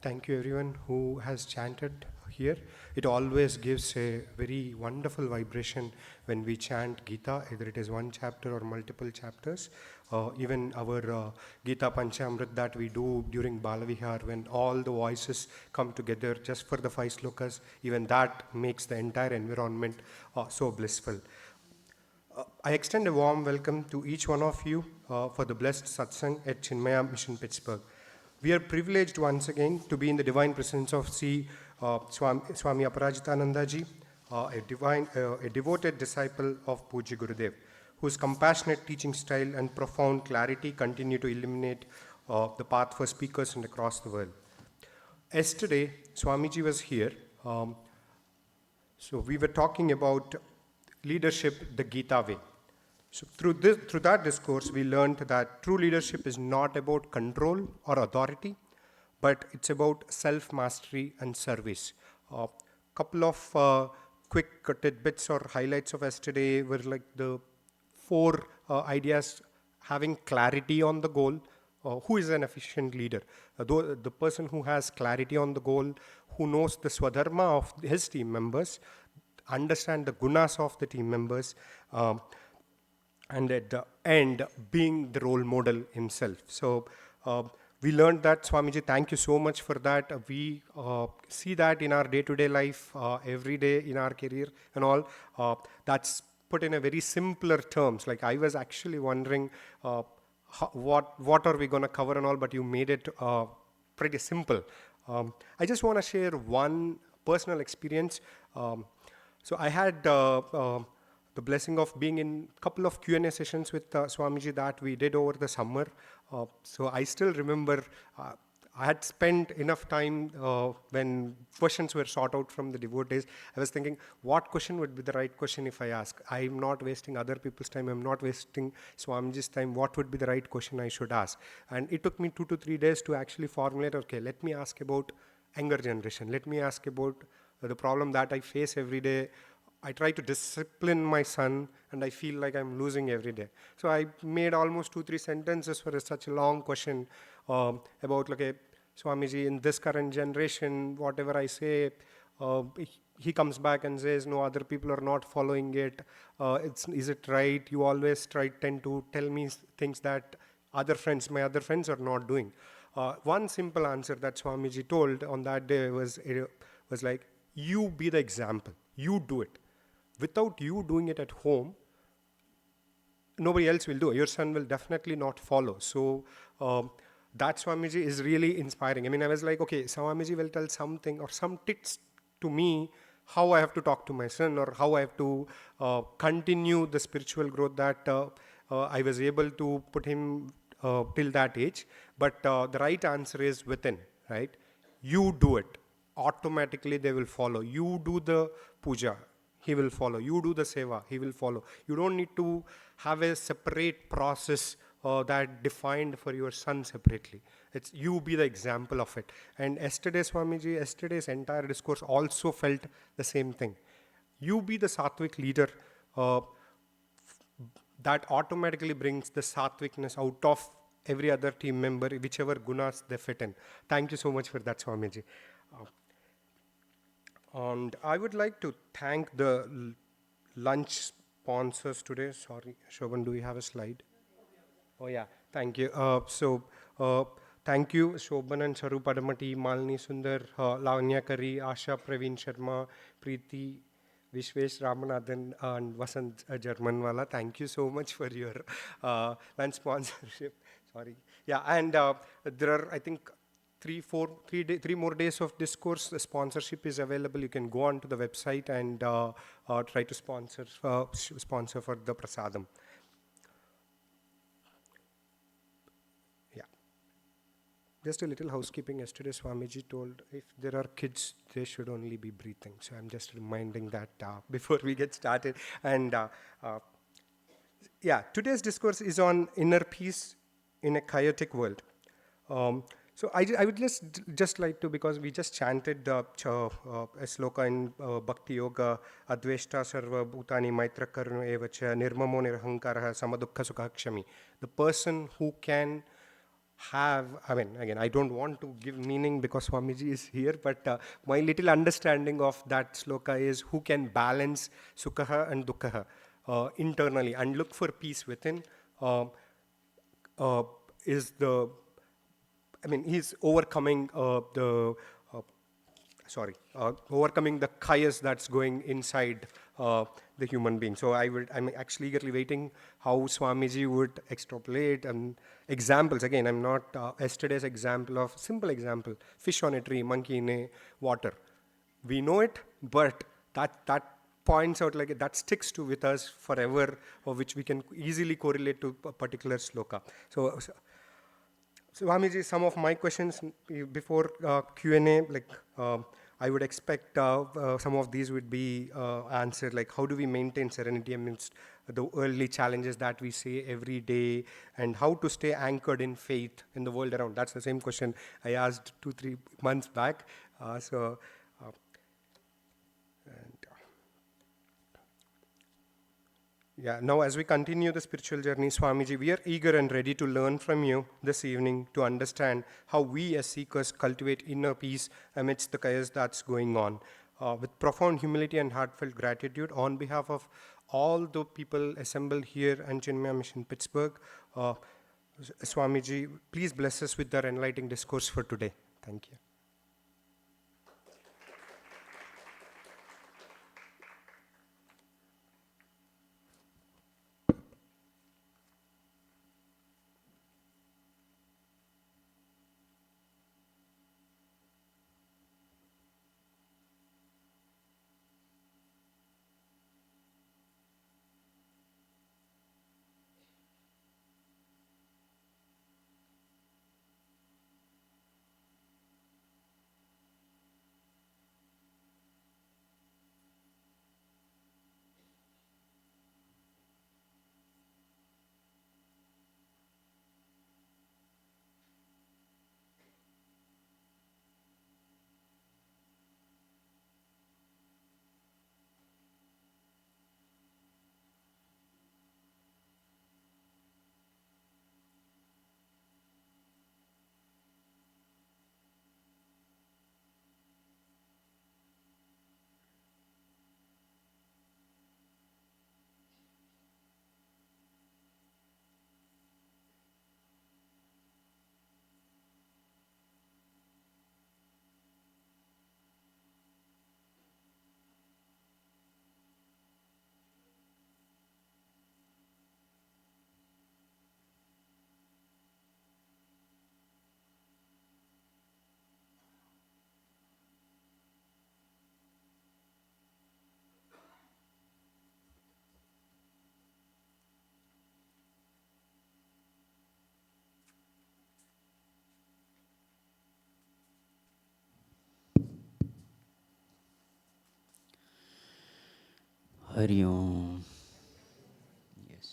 Thank you everyone who has chanted here. It always gives a very wonderful vibration when we chant Gita, either it is one chapter or multiple chapters. Even our Gita Panchamrit that we do during Balavihar, when all the voices come together just for the 5 slokas, even that makes the entire environment so blissful. I extend a warm welcome to each one of you for the blessed Satsang at Chinmaya Mission Pittsburgh. We are privileged once again to be in the divine presence of Swami Aparajitananda ji, a devoted disciple of Puji Gurudev, whose compassionate teaching style and profound clarity continue to illuminate the path for speakers and across the world. Yesterday, Swamiji was here, so we were talking about leadership the Gita way. So through that discourse, we learned that true leadership is not about control or authority, but it's about self-mastery and service. Couple of quick tidbits or highlights of yesterday were like the 4 ideas: having clarity on the goal. Who is an efficient leader? The person who has clarity on the goal, who knows the swadharma of his team members, understand the gunas of the team members, and at the end, being the role model himself. So we learned that, Swamiji, thank you so much for that. We see that in our day-to-day life, every day in our career and all. That's put in a very simpler terms. Like I was actually wondering what are we going to cover and all, but you made it pretty simple. I just want to share one personal experience. So I had the blessing of being in a couple of Q&A sessions with Swamiji that we did over the summer. So I still remember I had spent enough time when questions were sought out from the devotees. I was thinking, what question would be the right question if I ask? I'm not wasting other people's time. I'm not wasting Swamiji's time. What would be the right question I should ask? And it took me 2 to 3 days to actually formulate, okay, let me ask about younger generation. Let me ask about the problem that I face every day. I try to discipline my son and I feel like I'm losing every day. So I made almost 2-3 sentences for such a long question about, okay, Swamiji, in this current generation, whatever I say, he comes back and says, no, other people are not following it. Is it right? You always tend to tell me things that my other friends are not doing. One simple answer that Swamiji told on that day was like, you be the example. You do it. Without you doing it at home, nobody else will do it. Your son will definitely not follow. So that Swamiji is really inspiring. I mean, I was like, okay, Swamiji will tell something or some tips to me how I have to talk to my son or how I have to continue the spiritual growth that I was able to put him till that age. But the right answer is within, right? You do it. Automatically they will follow. You do the puja, he will follow. You do the seva, he will follow. You don't need to have a separate process that defined for your son separately. It's you be the example of it. And yesterday's entire discourse also felt the same thing. You be the sattvic leader that automatically brings the sattvicness out of every other team member, whichever gunas they fit in. Thank you so much for that, Swamiji. And I would like to thank the lunch sponsors today. Sorry, Shobhan, do we have a slide? Oh yeah, thank you. Thank you, Shobhan and Saru Padamati, Malini Sundar, Lavanya Kari, Asha Praveen Sharma, Preeti, Vishwesh Ramanathan, and Vasant Jarmanwala. Thank you so much for your lunch sponsorship. Sorry. Yeah, and there are, I think, 3 more days of discourse. The sponsorship is available. You can go onto the website and try to sponsor for the prasadam. Yeah. Just a little housekeeping. Yesterday, Swamiji told if there are kids, they should only be breathing. So I'm just reminding that before we get started. And yeah, today's discourse is on inner peace in a chaotic world. So I would just like to, because we just chanted a sloka in Bhakti Yoga, Adveshta Sarva Bhutani Maitra Karuna Evacha Nirmamo Nirhankaraha Samadukha Sukha Kshami. The person who can have, I mean, again, I don't want to give meaning because Swamiji is here, but my little understanding of that sloka is who can balance sukhaha and dukhaha internally and look for peace within uh, uh, is the, I mean, he's overcoming uh, overcoming the chaos that's going inside the human being. So I'm actually eagerly waiting how Swamiji would extrapolate and examples. Again, I'm not yesterday's example of simple example: fish on a tree, monkey in a water. We know it, but that points out, like, that sticks to with us forever, or which we can easily correlate to a particular sloka. So Swamiji, some of my questions before Q&A, like I would expect some of these would be answered, like how do we maintain serenity amidst the early challenges that we see every day, and how to stay anchored in faith in the world around. That's the same question I asked 2-3 months back. Uh, Yeah, now as we continue the spiritual journey, Swamiji, we are eager and ready to learn from you this evening to understand how we as seekers cultivate inner peace amidst the chaos that's going on. With profound humility and heartfelt gratitude on behalf of all the people assembled here and Chinmaya Mission Pittsburgh, Swamiji, please bless us with their enlightening discourse for today. Thank you. Hari Om. Yes.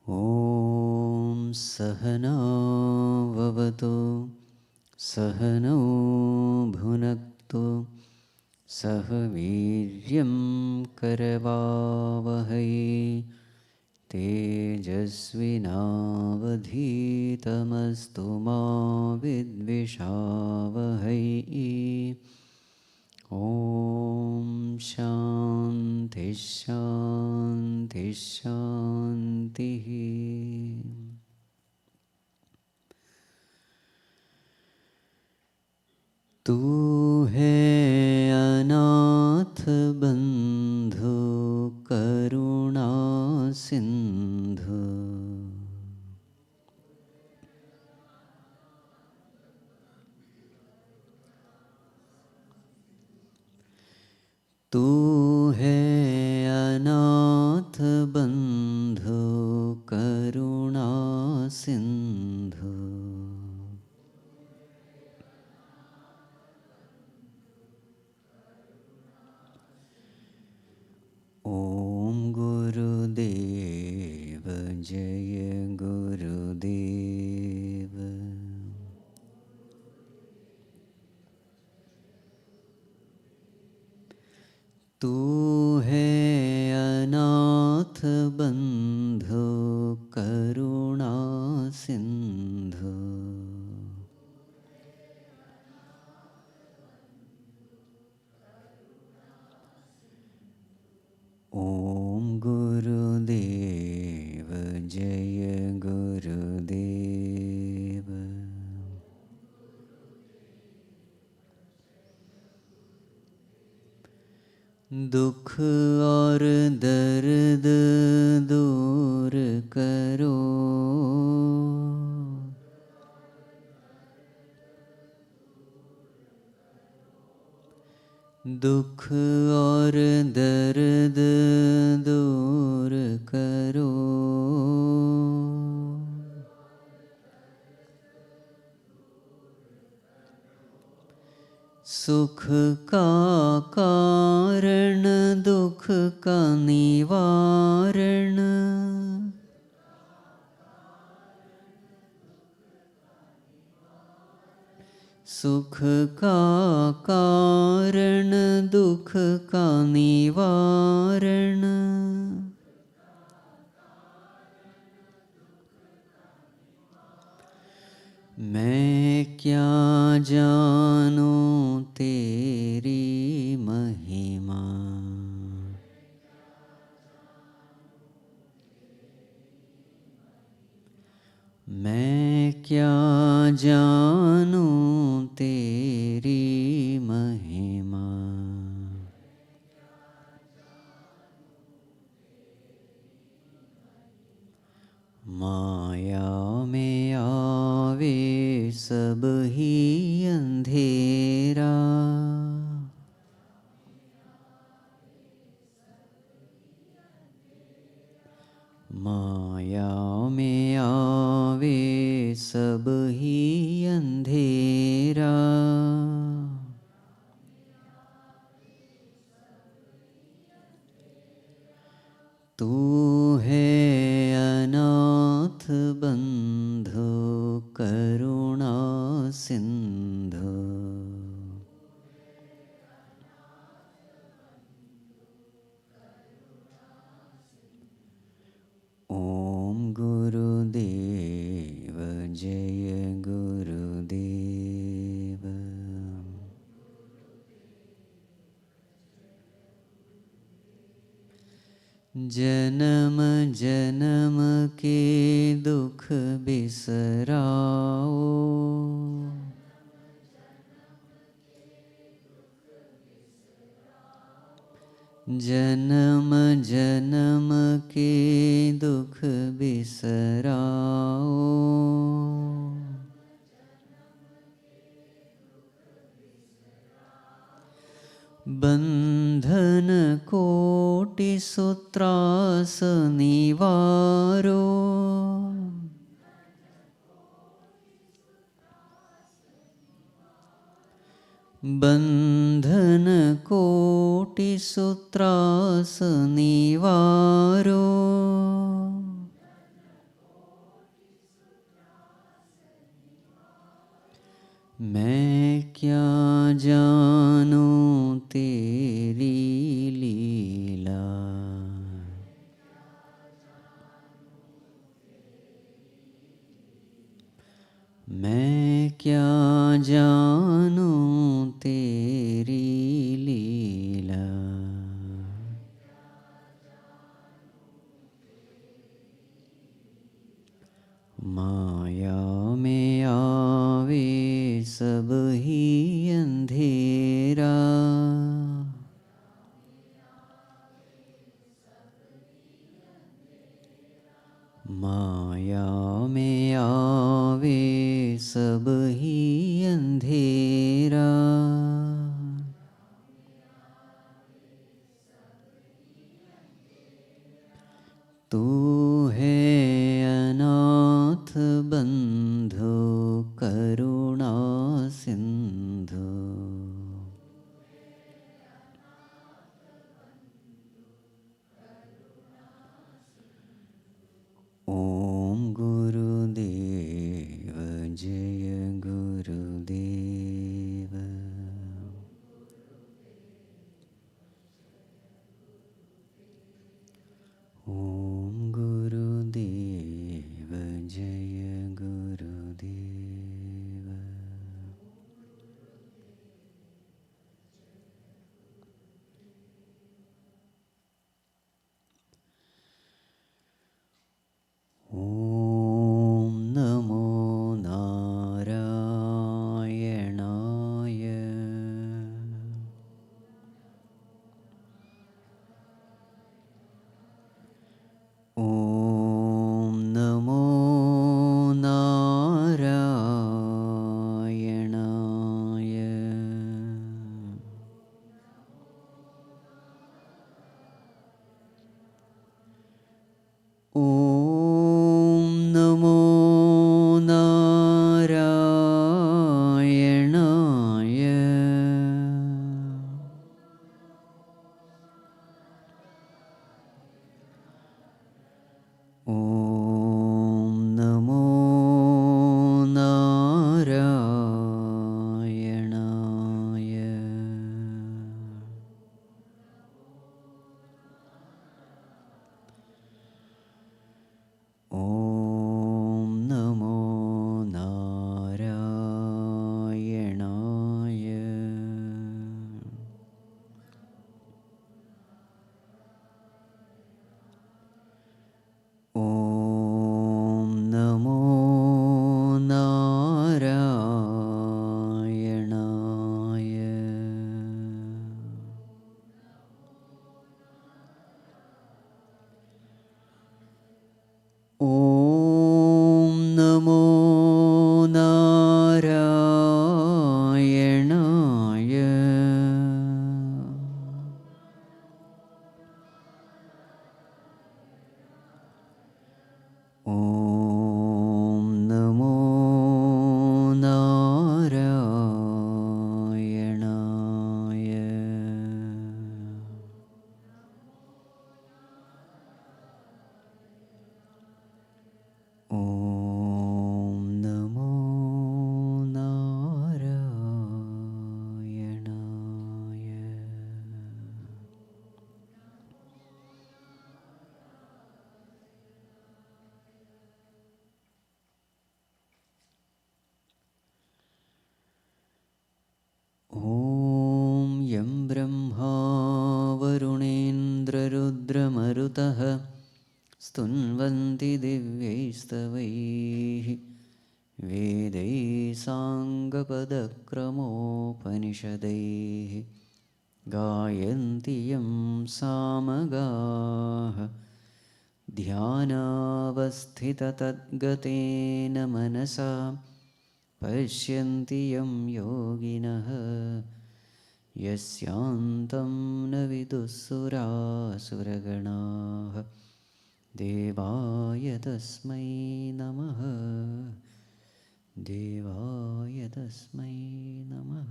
Om Sahana Vavatu Sahano Bhunaktu Sahaviryam Karavavahai तेजस्विनावधीतमस्तु मा विद्विषावहै। ॐ शान्ति शान्ति शान्तिः। तू है अनाथ बंधु करुणा सिंधु, तू है अनाथ बंधु करुणा सिंधु। ओम गुरुदेव जय गुरुदेव। तू है अनाथ बंधु करुणा सिंधु, ओम गुरुदेव जय गुरुदेव। दुख और दर्द दूर करो, दुख और दर्द दूर करो, सुख का कारण दुख का निवारण, सुख का कारण दुख का निवारण, मैं क्या जानूं तेरी महिमा, मैं क्या जानूं तेरी महिमा। माया में आवे सब ही अंधेरा, माया में आवे सब ही अंधेरा, तू है अनाथ बंधु करुणा सिंधु, ओम गुरुदेव जय गुरुदेव। जन्म जन्म के दुख बिसराओ, जन्म जन्म के दुख बिसराओ, बंधन कोटि सूत्रास निवारो, बंधन कोटि सूत्रास निवारो, मैं क्या जानूं तेरी लीला, तू है अनाथ बंधु करुणा सिंधु। ओम गुरुदेव जय गुरुदेव। ओम गुरुदेव जय गुरुदेव। ओम नमो नारायणाय। ओम नमो नारायणाय। ओम नमो नारायणाय। ओम नमो नारायणाय। ओम नमो नारायणाय। ओम नमो नारायणाय। ओम नमो नारायणाय। ओम नमो नारायणाय। ओम नमो नारायणाय। ॐ यं ब्रह्मा वरुणेन्द्ररुद्रमरुतः स्तुन्वन्ति दिव्यैस्तवैः वेदैः साङ्गपदक्रमोपनिषदैः गायन्ति यं सामगाः ध्यानावस्थिततद्गतेन मनसा पश्यन्ति यं योगिनः यस्यान्तं न विदुःसुरासुरगणाः देवाय तस्मै नमः। देवाय तस्मै नमः।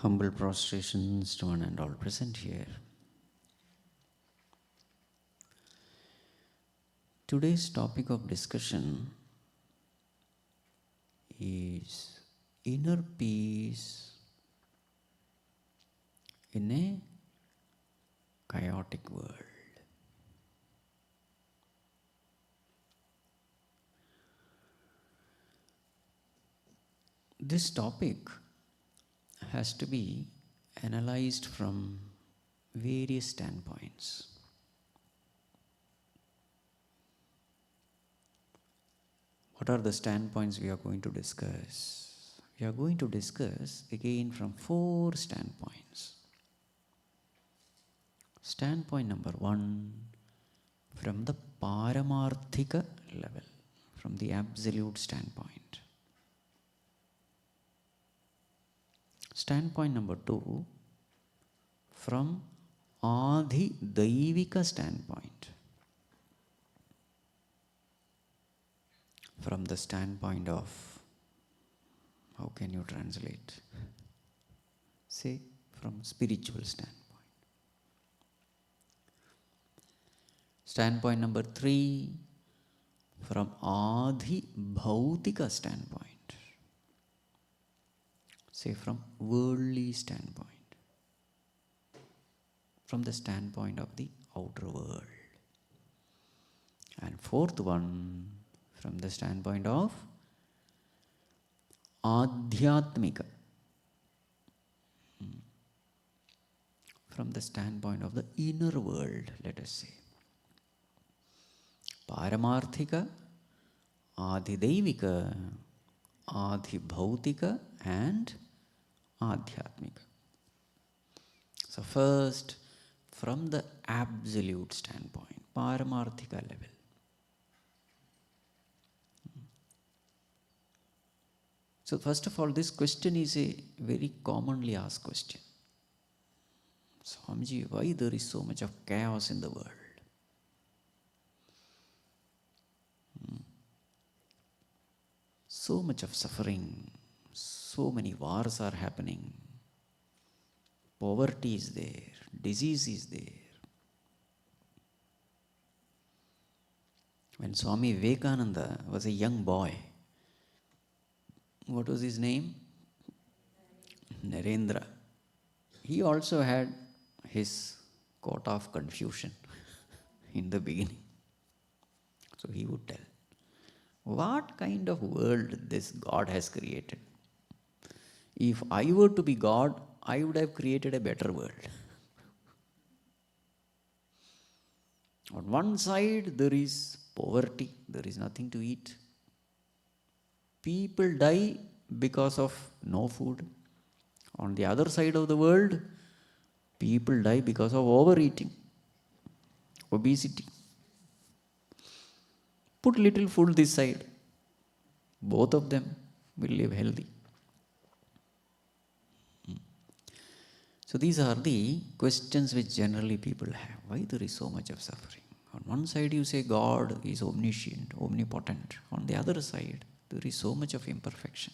Humble prostrations to one and all present here. Today's topic of discussion is inner peace in a chaotic world. This topic has to be analyzed from various standpoints. What are the standpoints we are going to discuss? We are going to discuss again from 4 standpoints. Standpoint number 1, from the Paramarthika level, from the absolute standpoint. Standpoint number 2, from Adi Daivika standpoint. From the standpoint of, how can you translate? Say, from spiritual standpoint. Standpoint number 3, from Adi Bhautika standpoint. Say, from worldly standpoint. From the standpoint of the outer world. And fourth one, from the standpoint of Adhyatmika. From the standpoint of the inner world, let us say. Paramarthika, Adhidaivika, Adhibhautika and Adhyatmika. So first, from the absolute standpoint, Paramarthika level. So first of all, this question is a very commonly asked question. Swamiji, why there is so much of chaos in the world? So much of suffering, so many wars are happening, poverty is there, disease is there. When Swami Vivekananda was a young boy, what was his name? Narendra. He also had his quota of confusion in the beginning. So he would tell, what kind of world this God has created? If I were to be God, I would have created a better world. On one side, there is poverty, there is nothing to eat. People die because of no food. On the other side of the world, people die because of overeating, obesity. Put little food this side. Both of them will live healthy. So these are the questions which generally people have. Why there is so much of suffering? On one side you say God is omniscient, omnipotent. On the other side, there is so much of imperfection.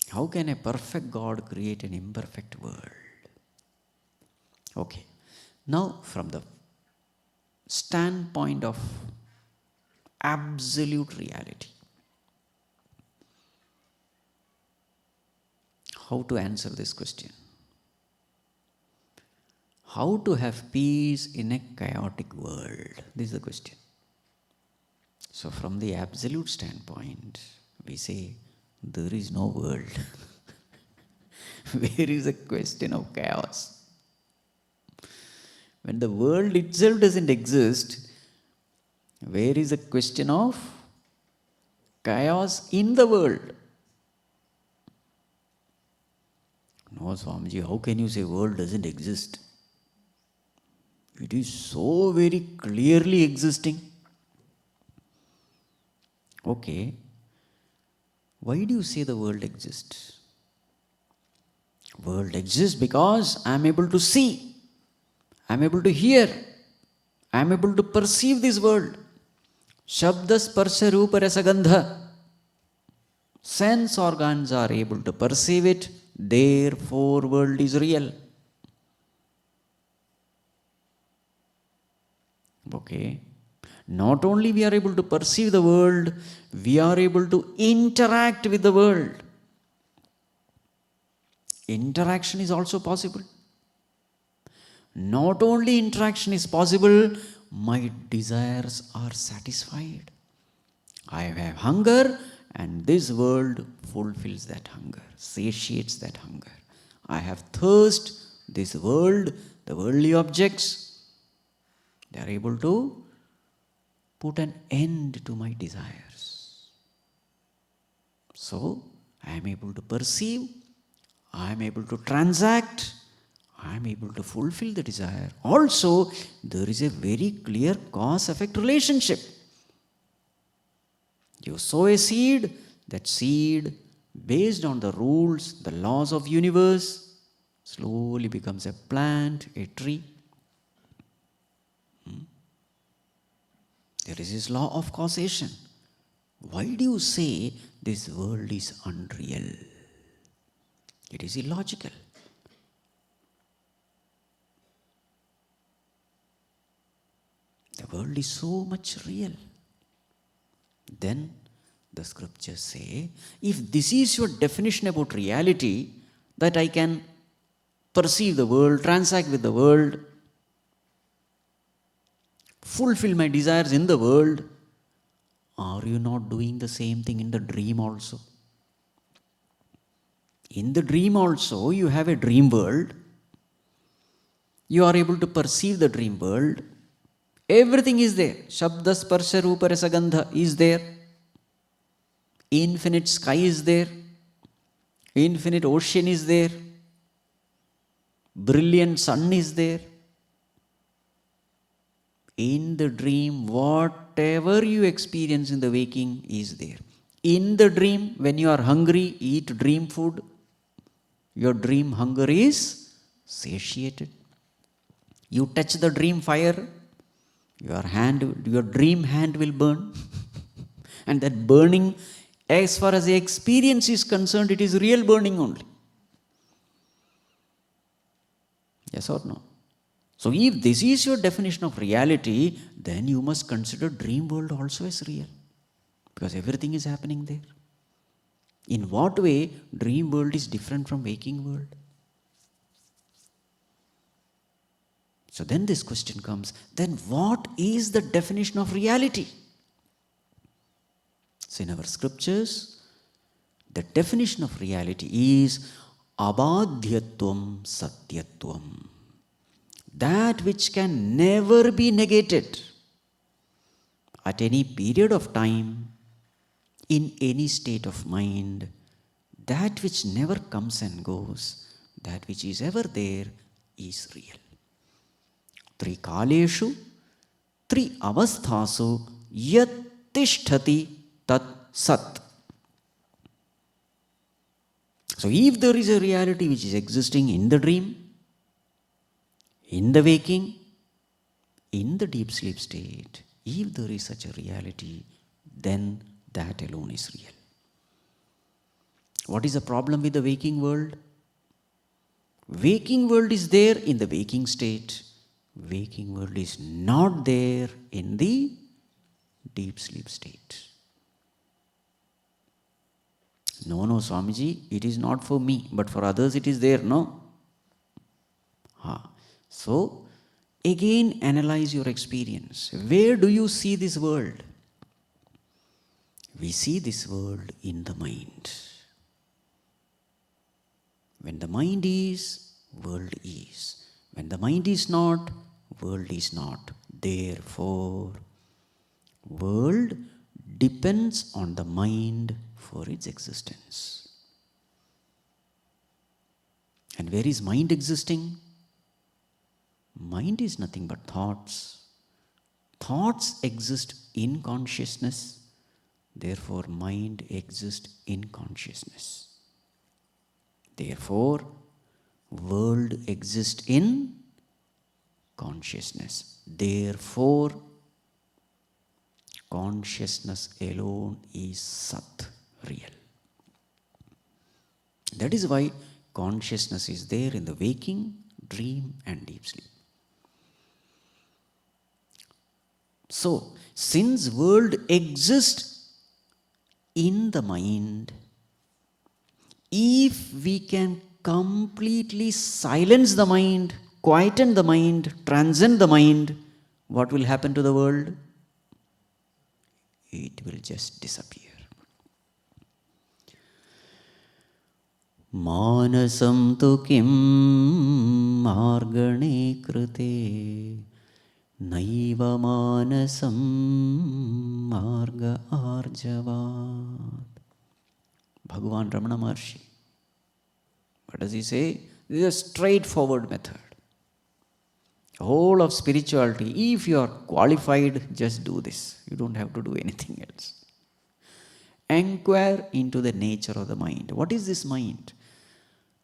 How can a perfect God create an imperfect world? Okay. Now from the standpoint of absolute reality, how to answer this question? How to have peace in a chaotic world? This is the question. So from the absolute standpoint, we say there is no world. Where is a question of chaos? When the world itself doesn't exist, where is a question of chaos in the world? No, Swamiji, how can you say world doesn't exist? It is so very clearly existing. Okay. Why do you say the world exists? World exists because I am able to see. I am able to hear. I am able to perceive this world. Shabda, sparsha, rupa, rasa, gandha. Sense organs are able to perceive it. Therefore, world is real. Okay. Not only we are able to perceive the world, we are able to interact with the world. Interaction is also possible. Not only interaction is possible, my desires are satisfied. I have hunger, and this world fulfills that hunger, satiates that hunger. I have thirst, this world, the worldly objects, they are able to put an end to my desires. So, I am able to perceive, I am able to transact, I am able to fulfill the desire. Also, there is a very clear cause-effect relationship. You sow a seed, that seed based on the rules, the laws of universe, slowly becomes a plant, a tree. There is this law of causation. Why do you say this world is unreal? It is illogical. The world is so much real. Then the scriptures say, if this is your definition about reality, that I can perceive the world, transact with the world, fulfill my desires in the world, are you not doing the same thing in the dream also? In the dream also, you have a dream world. You are able to perceive the dream world. Everything is there. Shabda, sparsha, rupa, rasa, gandha is there. Infinite sky is there. Infinite ocean is there. Brilliant sun is there. In the dream, whatever you experience in the waking is there. In the dream, when you are hungry, eat dream food. Your dream hunger is satiated. You touch the dream fire, your dream hand will burn. And that burning, as far as the experience is concerned, it is real burning only. Yes or no? So if this is your definition of reality, then you must consider dream world also as real. Because everything is happening there. In what way dream world is different from waking world? So then this question comes, then what is the definition of reality? So in our scriptures, the definition of reality is abadhyatvam satyatvam. That which can never be negated at any period of time, in any state of mind, that which never comes and goes, that which is ever there is real. Tri kaleshu, tri avasthasu, yat tishtati tat sat. So if there is a reality which is existing in the dream, in the waking, in the deep sleep state, if there is such a reality, then that alone is real. What is the problem with the waking world? Waking world is there in the waking state. Waking world is not there in the deep sleep state. No, Swamiji, it is not for me, but for others it is there, no? So, again analyze your experience. Where do you see this world? We see this world in the mind. When the mind is, world is. When the mind is not, world is not. Therefore, world depends on the mind for its existence. And where is mind existing? Mind is nothing but thoughts. Thoughts exist in consciousness. Therefore, mind exists in consciousness. Therefore, world exists in consciousness. Therefore, consciousness alone is Sat, real. That is why consciousness is there in the waking, dream and deep sleep. So, since world exists in the mind, if we can completely silence the mind, quieten the mind, transcend the mind, what will happen to the world? It will just disappear. Manasam tu kim margane krute naiva manasam marga arjavat. Bhagavan Ramana Maharshi. What does he say? This is a straightforward method. Whole of spirituality, if you are qualified, just do this. You don't have to do anything else. Inquire into the nature of the mind. What is this mind?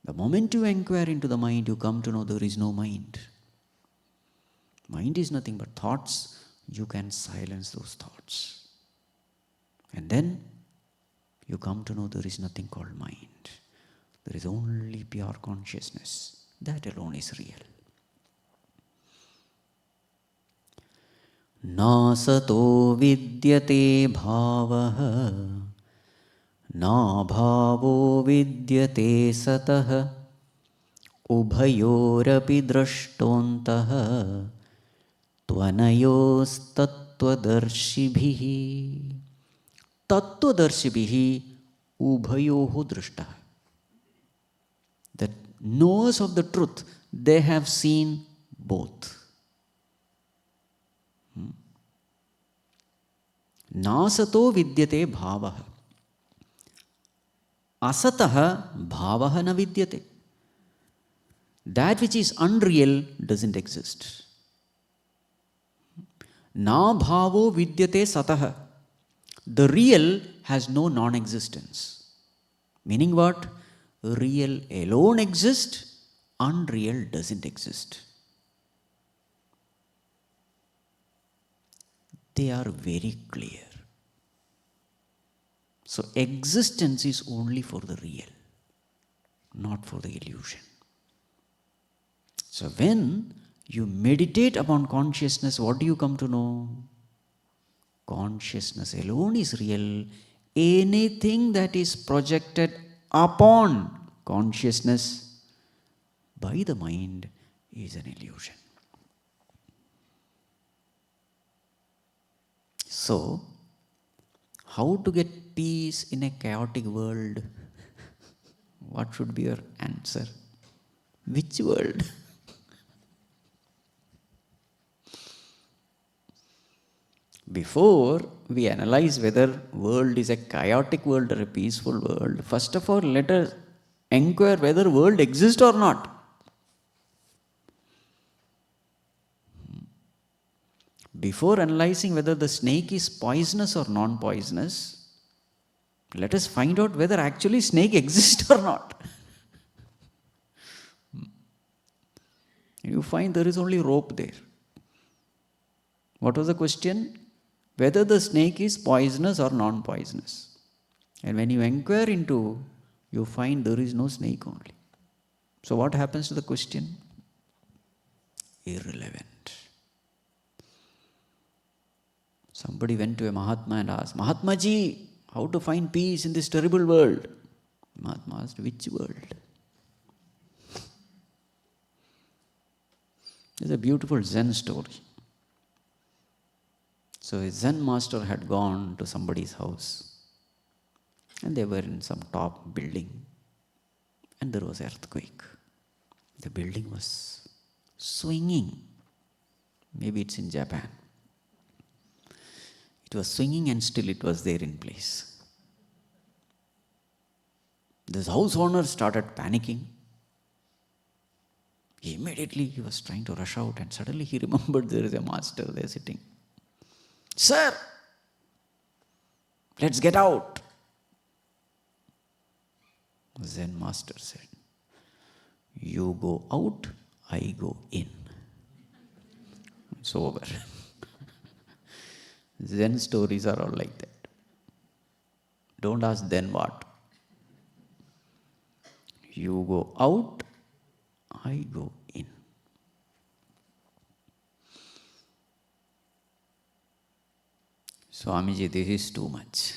The moment you inquire into the mind, you come to know there is no mind. Mind is nothing but thoughts. You can silence those thoughts. And then you come to know there is nothing called mind. There is only pure consciousness. That alone is real. Nasato vidyate bhavaha, na bhavo vidyate satah, ubhayorapi drashtontah, tvanayostattvadarshibhihi. Tattvadarshibhihi ubhayoho drashtah. The knowers of the truth, they have seen both. Nasato vidyate bhavaha. Asataha bhavaha na vidyate. That which is unreal doesn't exist. Na bhavo vidyate sataha. The real has no non-existence. Meaning what? Real alone exists, unreal doesn't exist. They are very clear. So existence is only for the real, not for the illusion. So when you meditate upon consciousness, what do you come to know? Consciousness alone is real. Anything that is projected upon consciousness by the mind is an illusion. So, how to get peace in a chaotic world? What should be your answer? Which world? Before we analyze whether world is a chaotic world or a peaceful world, first of all, let us inquire whether world exists or not. Before analyzing whether the snake is poisonous or non-poisonous, let us find out whether actually snake exists or not. You find there is only rope there. What was the question? Whether the snake is poisonous or non-poisonous. And when you inquire into, you find there is no snake only. So what happens to the question? Irrelevant. Somebody went to a Mahatma and asked, Mahatma ji, how to find peace in this terrible world? Mahatma asked, which world? There's a beautiful Zen story. So a Zen master had gone to somebody's house and they were in some top building and there was an earthquake. The building was swinging. Maybe it's in Japan. It was swinging and still it was there in place. This house owner started panicking. Immediately he was trying to rush out and suddenly he remembered there is a master there sitting. Sir, let's get out. The Zen master said, you go out, I go in. It's over. Zen stories are all like that. Don't ask then what. You go out, I go in. Swamiji, this is too much.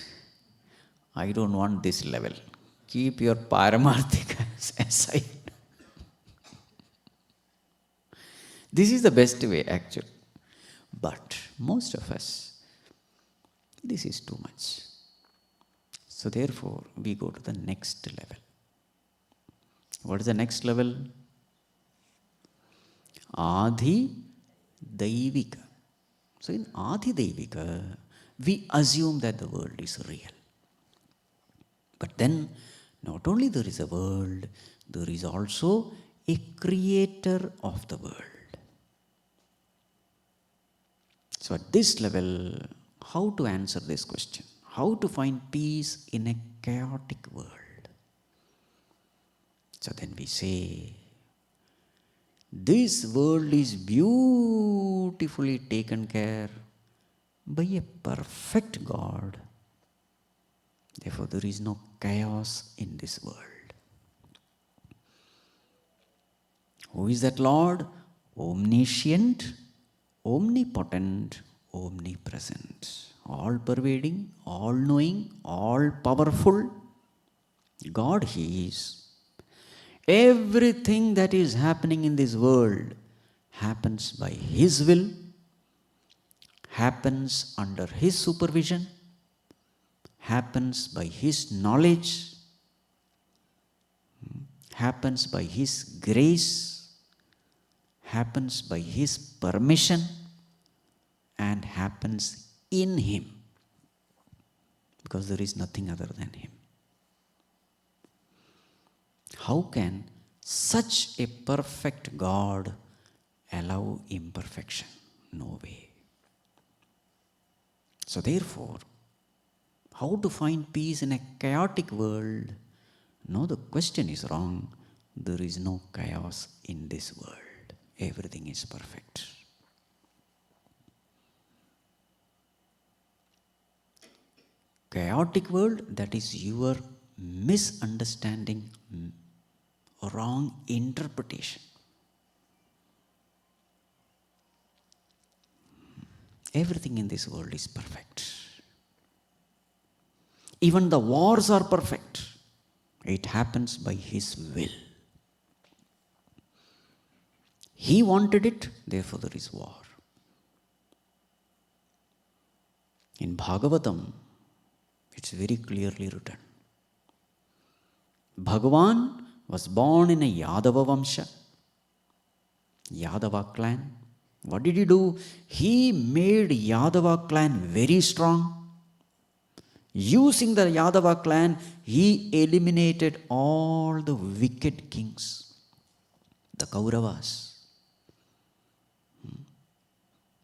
I don't want this level. Keep your paramarthika aside. This is the best way actually. But most of us, this is too much. So therefore, we go to the next level. What is the next level? Adhi Daivika. So in Adhi Daivika, we assume that the world is real. But then, not only there is a world, there is also a creator of the world. So at this level, how to answer this question? How to find peace in a chaotic world? So then we say, this world is beautifully taken care by a perfect God. Therefore, there is no chaos in this world. Who is that Lord? Omniscient, omnipotent, omnipresent, all-pervading, all-knowing, all-powerful. God He is. Everything that is happening in this world happens by His will, happens under His supervision, happens by His knowledge, happens by His grace, happens by His permission, and happens in Him, because there is nothing other than Him. How can such a perfect God allow imperfection? No way. So therefore, how to find peace in a chaotic world? No, the question is wrong. There is no chaos in this world. Everything is perfect. Chaotic world, that is your misunderstanding, wrong interpretation. Everything in this world is perfect. Even the wars are perfect. It happens by His will. He wanted it, therefore there is war. In Bhagavatam, it's very clearly written. Bhagavan was born in a Yadava Vamsha, Yadava clan. What did he do? He made Yadava clan very strong. Using the Yadava clan, he eliminated all the wicked kings, the Kauravas.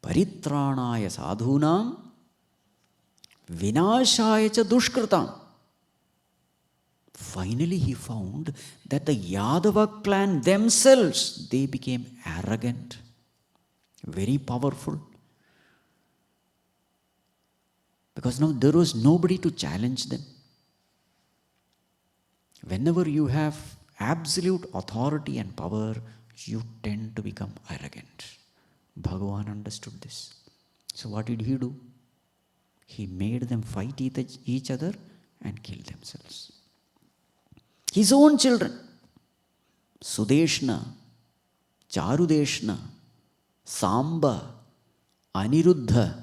Paritranaya sadhunam, vinashaya cha dushkritam. Finally, he found that the Yadava clan themselves, they became arrogant, very powerful. Because now there was nobody to challenge them. Whenever you have absolute authority and power, you tend to become arrogant. Bhagavan understood this. So what did he do? He made them fight each other and kill themselves. His own children, Sudeshna, Charudeshna, Samba, Aniruddha,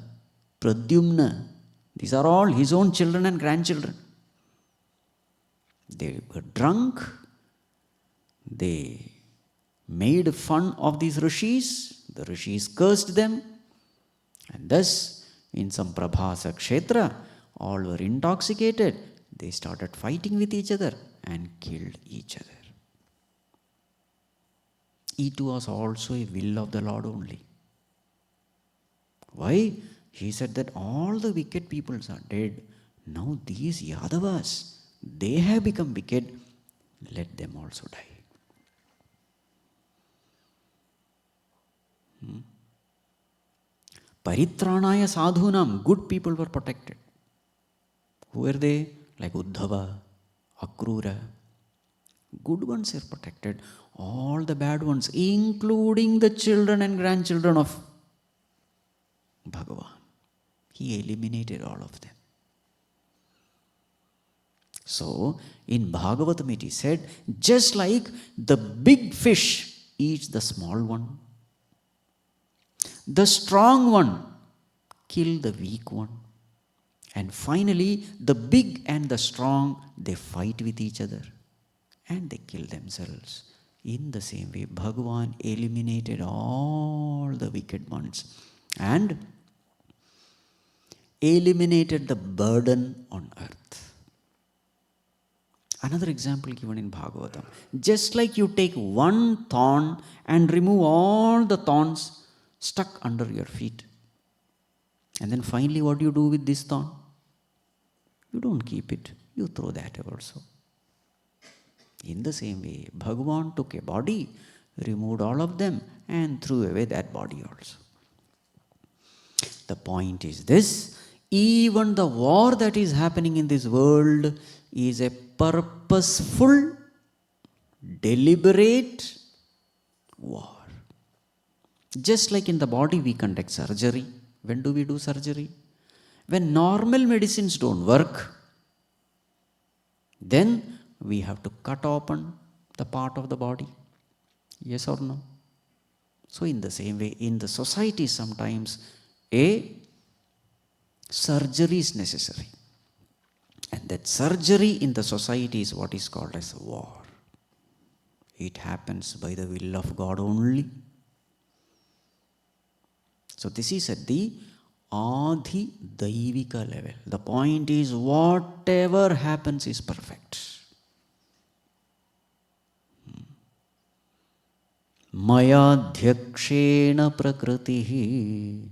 Pradyumna, these are all his own children and grandchildren. They were drunk. They made fun of these rishis. The rishis cursed them. And thus, in some Prabhasa Kshetra, all were intoxicated. They started fighting with each other and killed each other. It was also a will of the Lord only. Why? He said that all the wicked peoples are dead. Now these Yadavas, they have become wicked. Let them also die. Paritranaya sadhunam, good people were protected. Who were they? Like Uddhava, Akrura. Good ones are protected. All the bad ones, including the children and grandchildren of Bhagavan, he eliminated all of them. So, in Bhagavatam it is said, just like the big fish eats the small one, the strong one kill the weak one, and finally the big and the strong, they fight with each other and they kill themselves. In the same way, Bhagavan eliminated all the wicked ones and eliminated the burden on earth. Another example given in Bhagavatam. Just like you take one thorn and remove all the thorns stuck under your feet. And then finally what do you do with this thorn? You don't keep it, you throw that also. In the same way, Bhagavan took a body, removed all of them, and threw away that body also. The point is this: even the war that is happening in this world is a purposeful, deliberate war. Just like in the body we conduct surgery. When do we do surgery? When normal medicines don't work, then we have to cut open the part of the body. Yes or no? So in the same way, in the society sometimes a surgery is necessary. And that surgery in the society is what is called as war. It happens by the will of God only. So this is at the Adhi Daivika level. The point is, whatever happens is perfect. Maya Dhyakshena Prakritihi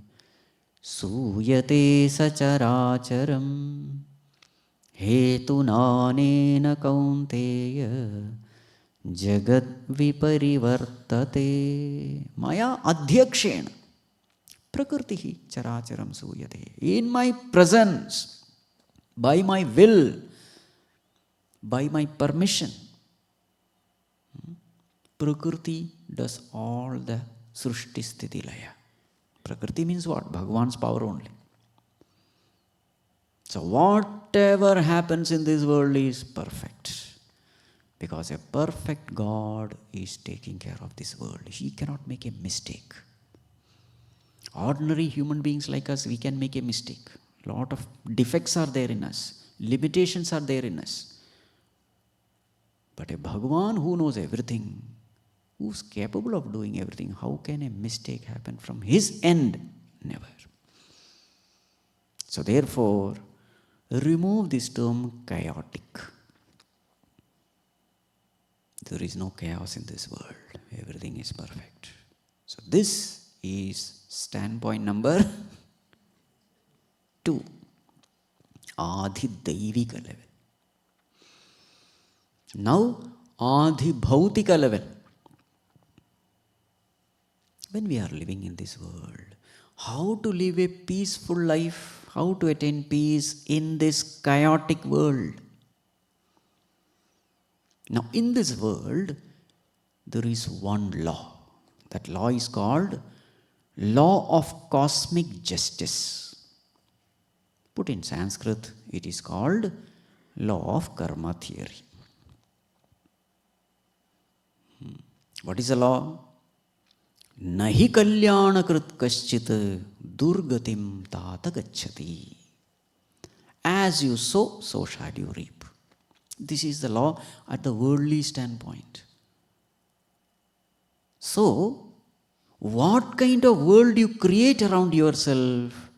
Suyate Sacharacharam Hetunanena Kaunteya Jagat Viparivartate Maya Adhyakshena Prakritihi Characharam Suyate. In my presence, by my will, by my permission, Prakriti does all the Srushti Sthiti Laya. Prakriti means what? Bhagavan's power only. So whatever happens in this world is perfect. Because a perfect God is taking care of this world. He cannot make a mistake. Ordinary human beings like us, we can make a mistake. A lot of defects are there in us. Limitations are there in us. But a Bhagavan who knows everything, who's capable of doing everything, how can a mistake happen from his end? Never. So therefore, remove this term chaotic. There is no chaos in this world. Everything is perfect. So this is standpoint number 2. Adhi Daivika level. Now, Adhi Bhautika level. When we are living in this world, how to live a peaceful life, how to attain peace in this chaotic world. Now, in this world, there is one law. That law is called law of cosmic justice. Put in Sanskrit, it is called law of karma theory. What is the law? Nahi kalyana krit kaschit durgatim tata gacchati. As you sow, so shall you reap. This is the law at the worldly standpoint. So, what kind of world you create around yourself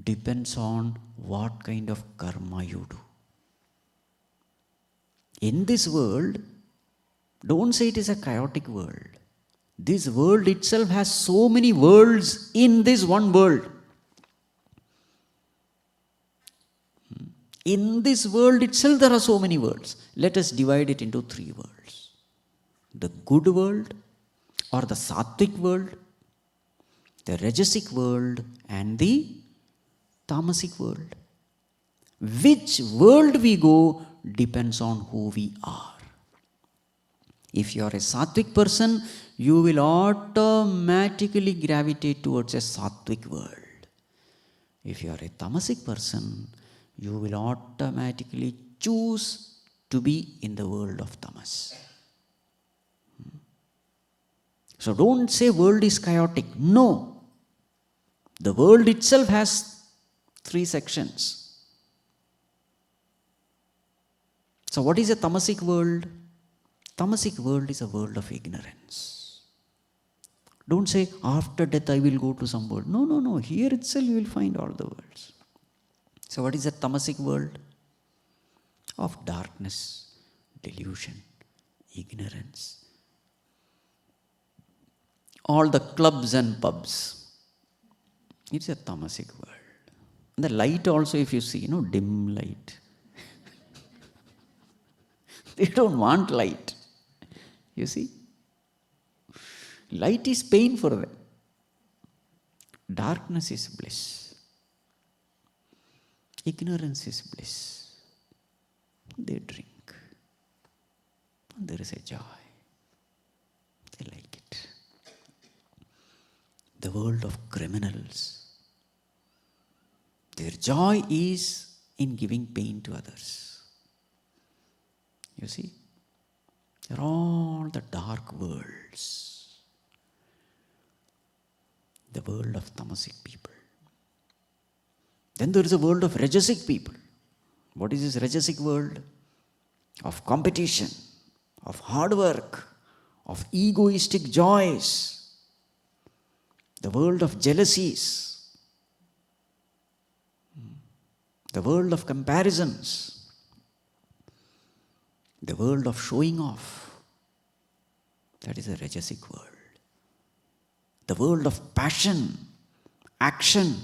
depends on what kind of karma you do. In this world, don't say it is a chaotic world. This world itself has so many worlds in this one world. In this world itself, there are so many worlds. Let us divide it into 3 worlds. The good world, or the sattvic world, the rajasic world, and the tamasic world. Which world we go depends on who we are. If you are a sattvic person, you will automatically gravitate towards a sattvic world. If you are a tamasic person, you will automatically choose to be in the world of tamas. So don't say world is chaotic. No. The world itself has 3 sections. So what is a tamasic world? Tamasic world is a world of ignorance. Don't say after death I will go to some world. No. Here itself you will find all the worlds. So what is a tamasic world? Of darkness, delusion, ignorance. All the clubs and pubs. It's a tamasic world. The light also, if you see, dim light. They don't want light. You see? Light is pain for them. Darkness is bliss. Ignorance is bliss. They drink. And there is a joy. They like it. The world of criminals. Their joy is in giving pain to others. You see? They're all the dark worlds. The world of tamasic people. Then there is a world of rajasic people. What is this rajasic world? Of competition, of hard work, of egoistic joys. The world of jealousies. The world of comparisons. The world of showing off. That is a rajasic world. The world of passion, action.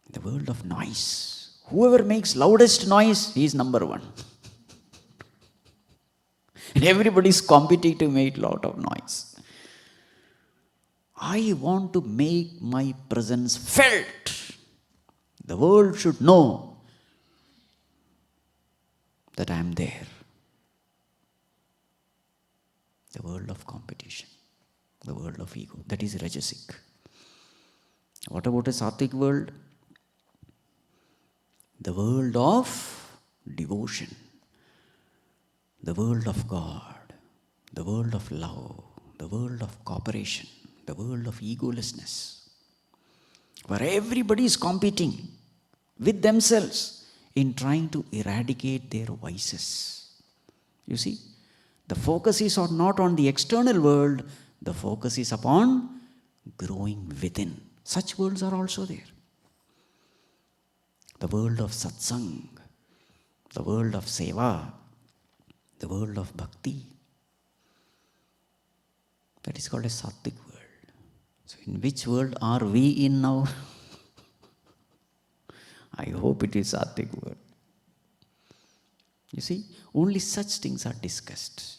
The world of noise. Whoever makes loudest noise, he is number one. And everybody is competing to make lot of noise. I want to make my presence felt. The world should know that I am there. The world of competition. The world of ego. That is rajasic. What about a sattvic world? The world of devotion. The world of God. The world of love. The world of cooperation. The world of egolessness. Where everybody is competing with themselves in trying to eradicate their vices. You see? The focus is not on the external world, the focus is upon growing within. Such worlds are also there. The world of Satsang, the world of Seva, the world of Bhakti. That is called a Sattvic world. So in which world are we in now? I hope it is Sattvic world. You see, only such things are discussed.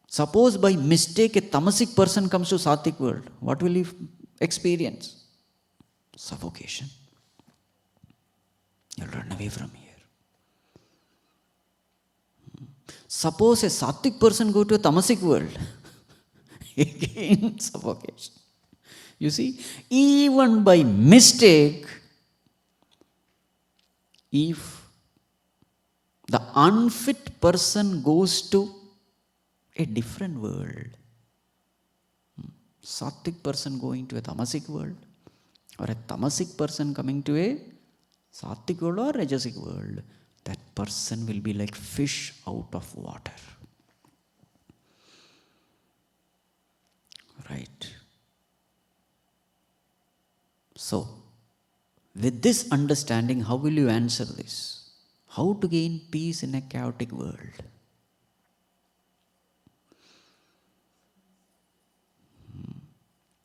Suppose by mistake a tamasic person comes to Sattvic world, what will he experience? Suffocation. You'll run away from here. Suppose a Sattvic person go to a tamasic world, again suffocation. You see, even by mistake, if the unfit person goes to a different world, Sattvic person going to a tamasic world, or a tamasic person coming to a Sattvic world or Rajasic world, that person will be like fish out of water. Right? So, with this understanding, how will you answer this? How to gain peace in a chaotic world?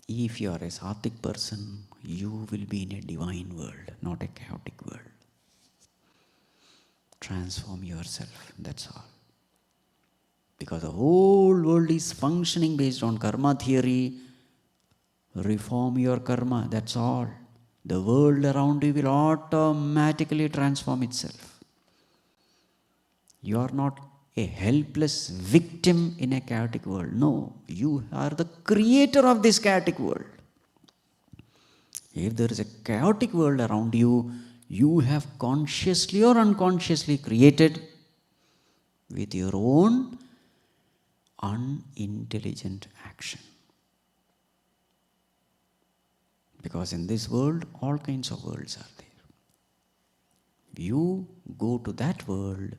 If you are a Sattvic person, you will be in a divine world, not a chaotic world. Transform yourself, that's all. Because the whole world is functioning based on karma theory. Reform your karma, that's all. The world around you will automatically transform itself. You are not a helpless victim in a chaotic world. No, you are the creator of this chaotic world. If there is a chaotic world around you, you have consciously or unconsciously created with your own unintelligent action. Because in this world, all kinds of worlds are there. You go to that world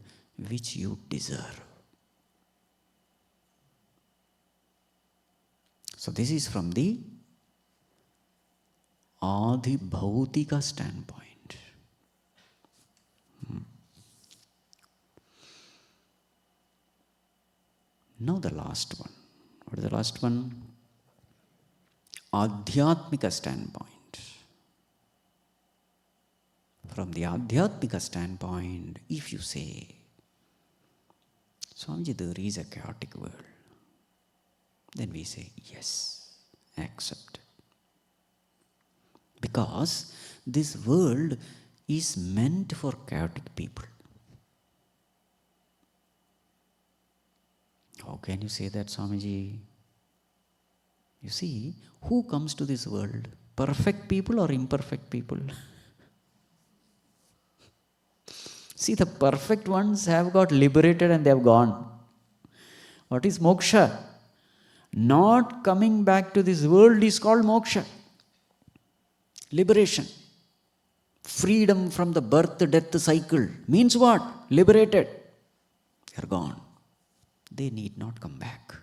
which you deserve. So this is from the Adhibhautika standpoint. Now the last one. What is the last one? Adhyatmika standpoint. From the Adhyatmika standpoint, if you say, Swamiji, there is a chaotic world, then we say, yes, accept it. Because this world is meant for chaotic people. How can you say that, Swamiji? You see, who comes to this world? Perfect people or imperfect people? See, the perfect ones have got liberated and they have gone. What is moksha? Not coming back to this world is called moksha. Liberation. Freedom from the birth-death cycle. Means what? Liberated. They are gone. They need not come back.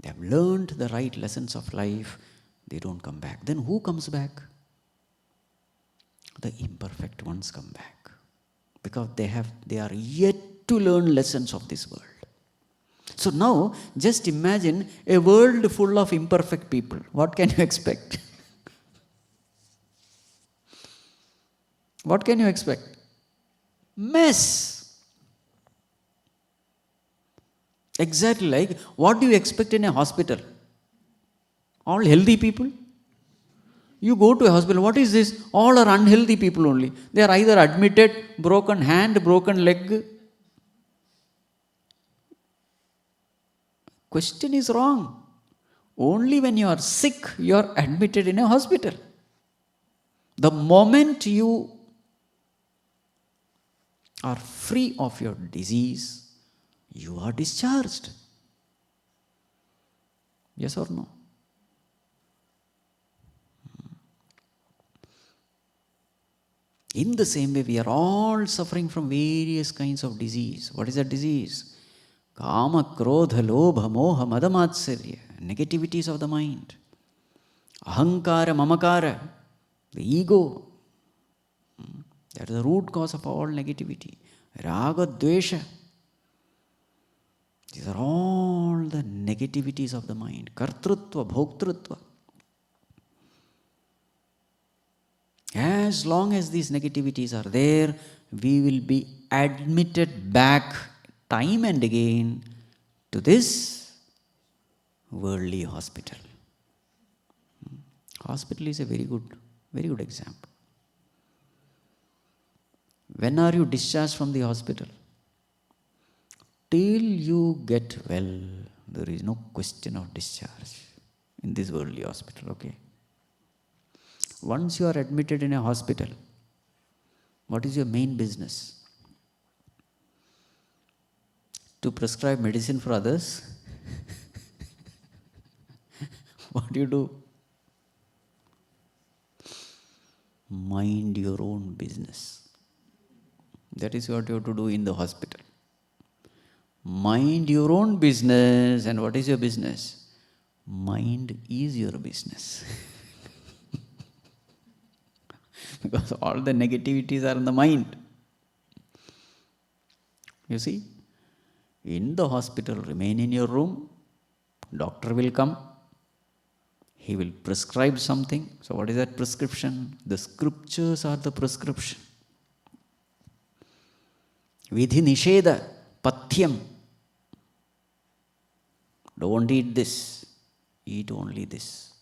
They have learned the right lessons of life. They don't come back. Then who comes back? The imperfect ones come back. Because they are yet to learn lessons of this world. So now, just imagine a world full of imperfect people. What can you expect? What can you expect? Mess. Exactly like, what do you expect in a hospital? All healthy people? You go to a hospital, what is this? All are unhealthy people only. They are either admitted, broken hand, broken leg. Question is wrong. Only when you are sick, you are admitted in a hospital. The moment you are free of your disease, you are discharged. Yes or no? In the same way, we are all suffering from various kinds of disease. What is that disease? Kama, Krodha, Lobha, Moha, Madamatsarya. Negativities of the mind. Ahankara, Mamakara. The ego. That is the root cause of all negativity. Raga, Dvesha. These are all the negativities of the mind. Kartrutva, Bhoktrutva. As long as these negativities are there, we will be admitted back time and again to this worldly hospital. Hospital is a very good example. When are you discharged from the hospital? Till you get well, there is no question of discharge in this worldly hospital, okay? Once you are admitted in a hospital, what is your main business? To prescribe medicine for others? What do you do? Mind your own business. That is what you have to do in the hospital. Mind your own business. And what is your business? Mind is your business. Because all the negativities are in the mind. You see? In the hospital, remain in your room. Doctor will come. He will prescribe something. So what is that prescription? The scriptures are the prescription. Vidhi nisheda, pathyam. Don't eat this. Eat only this.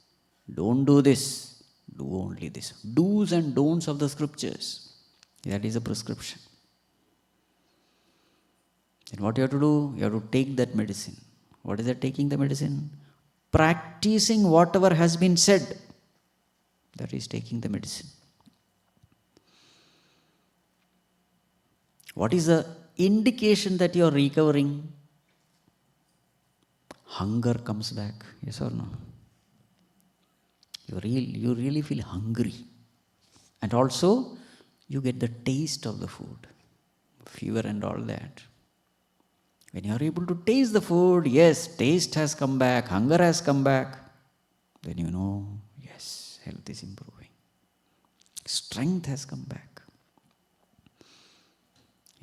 Don't do this. Do only this. Do's and don'ts of the scriptures. That is a prescription. And what you have to do? You have to take that medicine. What is that taking the medicine? Practicing whatever has been said. That is taking the medicine. What is the indication that you are recovering? Hunger comes back. Yes or no? You really feel hungry. And also, you get the taste of the food. Fever and all that. When you are able to taste the food, yes, taste has come back, hunger has come back. Then you know, yes, health is improving. Strength has come back.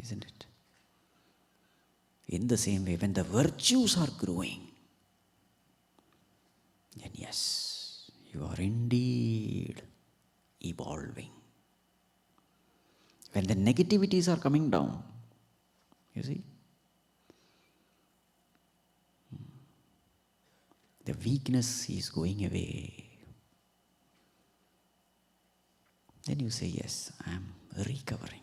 Isn't it? In the same way, when the virtues are growing, then yes, you are indeed evolving. When the negativities are coming down, you see, the weakness is going away. Then you say, yes, I am recovering.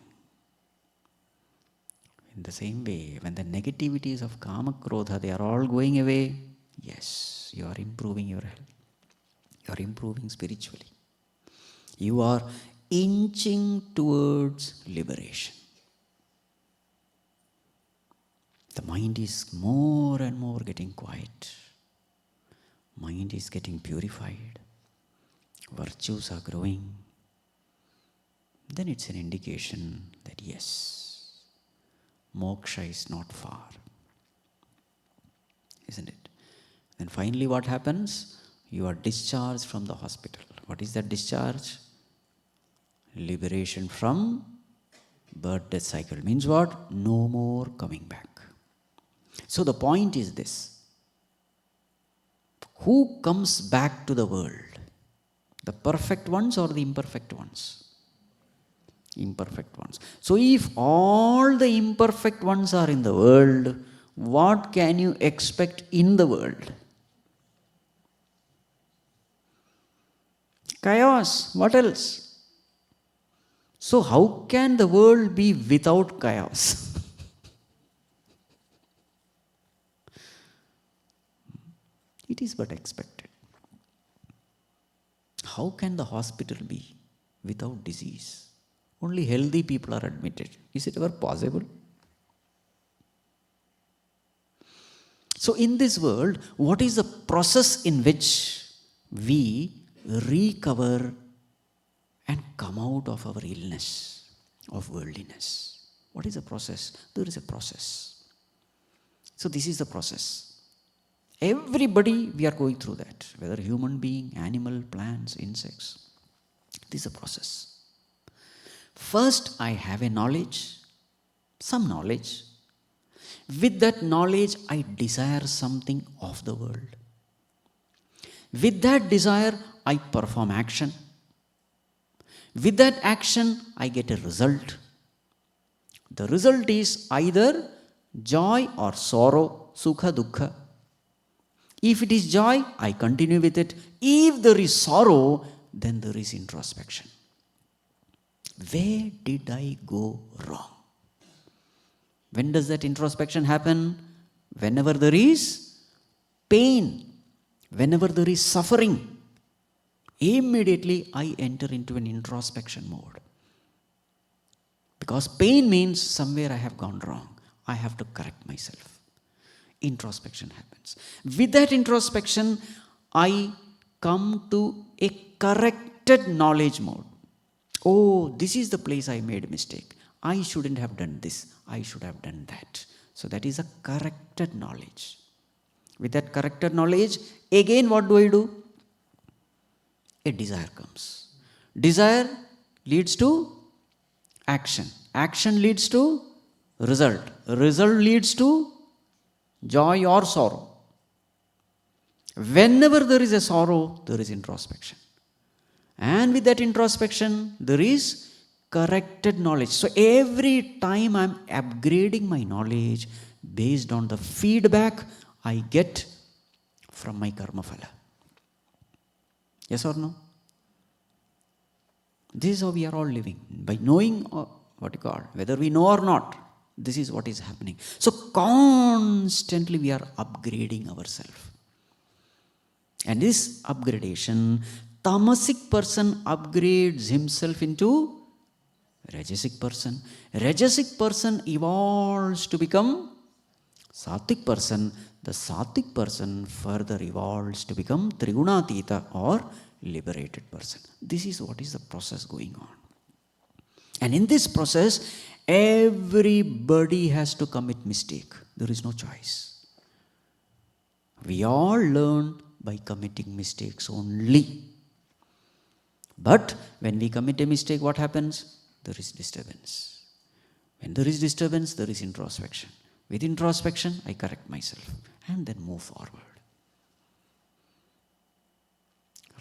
In the same way, when the negativities of Kama Krodha, they are all going away, yes, you are improving your health. You are improving spiritually. You are inching towards liberation. The mind is more and more getting quiet. Mind is getting purified. Virtues are growing. Then it's an indication that yes, moksha is not far. Isn't it? Then finally what happens? You are discharged from the hospital. What is that discharge? Liberation from birth-death cycle. Means what? No more coming back. So the point is this. Who comes back to the world? The perfect ones or the imperfect ones? Imperfect ones. So if all the imperfect ones are in the world, what can you expect in the world? Chaos. What else? So how can the world be without chaos? It is but expected. How can the hospital be without disease? Only healthy people are admitted. Is it ever possible? So in this world, what is the process in which we recover and come out of our illness, of worldliness? What is the process? There is a process. So this is the process. Everybody, we are going through that. Whether human being, animal, plants, insects. This is a process. First, I have a knowledge, some knowledge. With that knowledge, I desire something of the world. With that desire, I perform action. With that action, I get a result. The result is either joy or sorrow, sukha, dukkha. If it is joy, I continue with it. If there is sorrow, then there is introspection. Where did I go wrong? When does that introspection happen? Whenever there is pain, whenever there is suffering, immediately I enter into an introspection mode. Because pain means somewhere I have gone wrong. I have to correct myself. Introspection happens. With that introspection, I come to a corrected knowledge mode. Oh, this is the place I made a mistake. I shouldn't have done this. I should have done that. So that is a corrected knowledge. With that corrected knowledge, again what do? A desire comes. Desire leads to action. Action leads to result. Result leads to joy or sorrow. Whenever there is a sorrow, there is introspection. And with that introspection, there is corrected knowledge. So every time I am upgrading my knowledge based on the feedback I get from my karma phala. Yes or no? This is how we are all living. By knowing whether we know or not, this is what is happening. So constantly we are upgrading ourselves. And this upgradation, tamasic person upgrades himself into rajasic person. Rajasic person evolves to become sattvic person. The sattvic person further evolves to become trigunatita or liberated person. This is what is the process going on. And in this process, everybody has to commit mistake. There is no choice. We all learn by committing mistakes only. But when we commit a mistake, what happens? There is disturbance. When there is disturbance, there is introspection. With introspection, I correct myself and then move forward.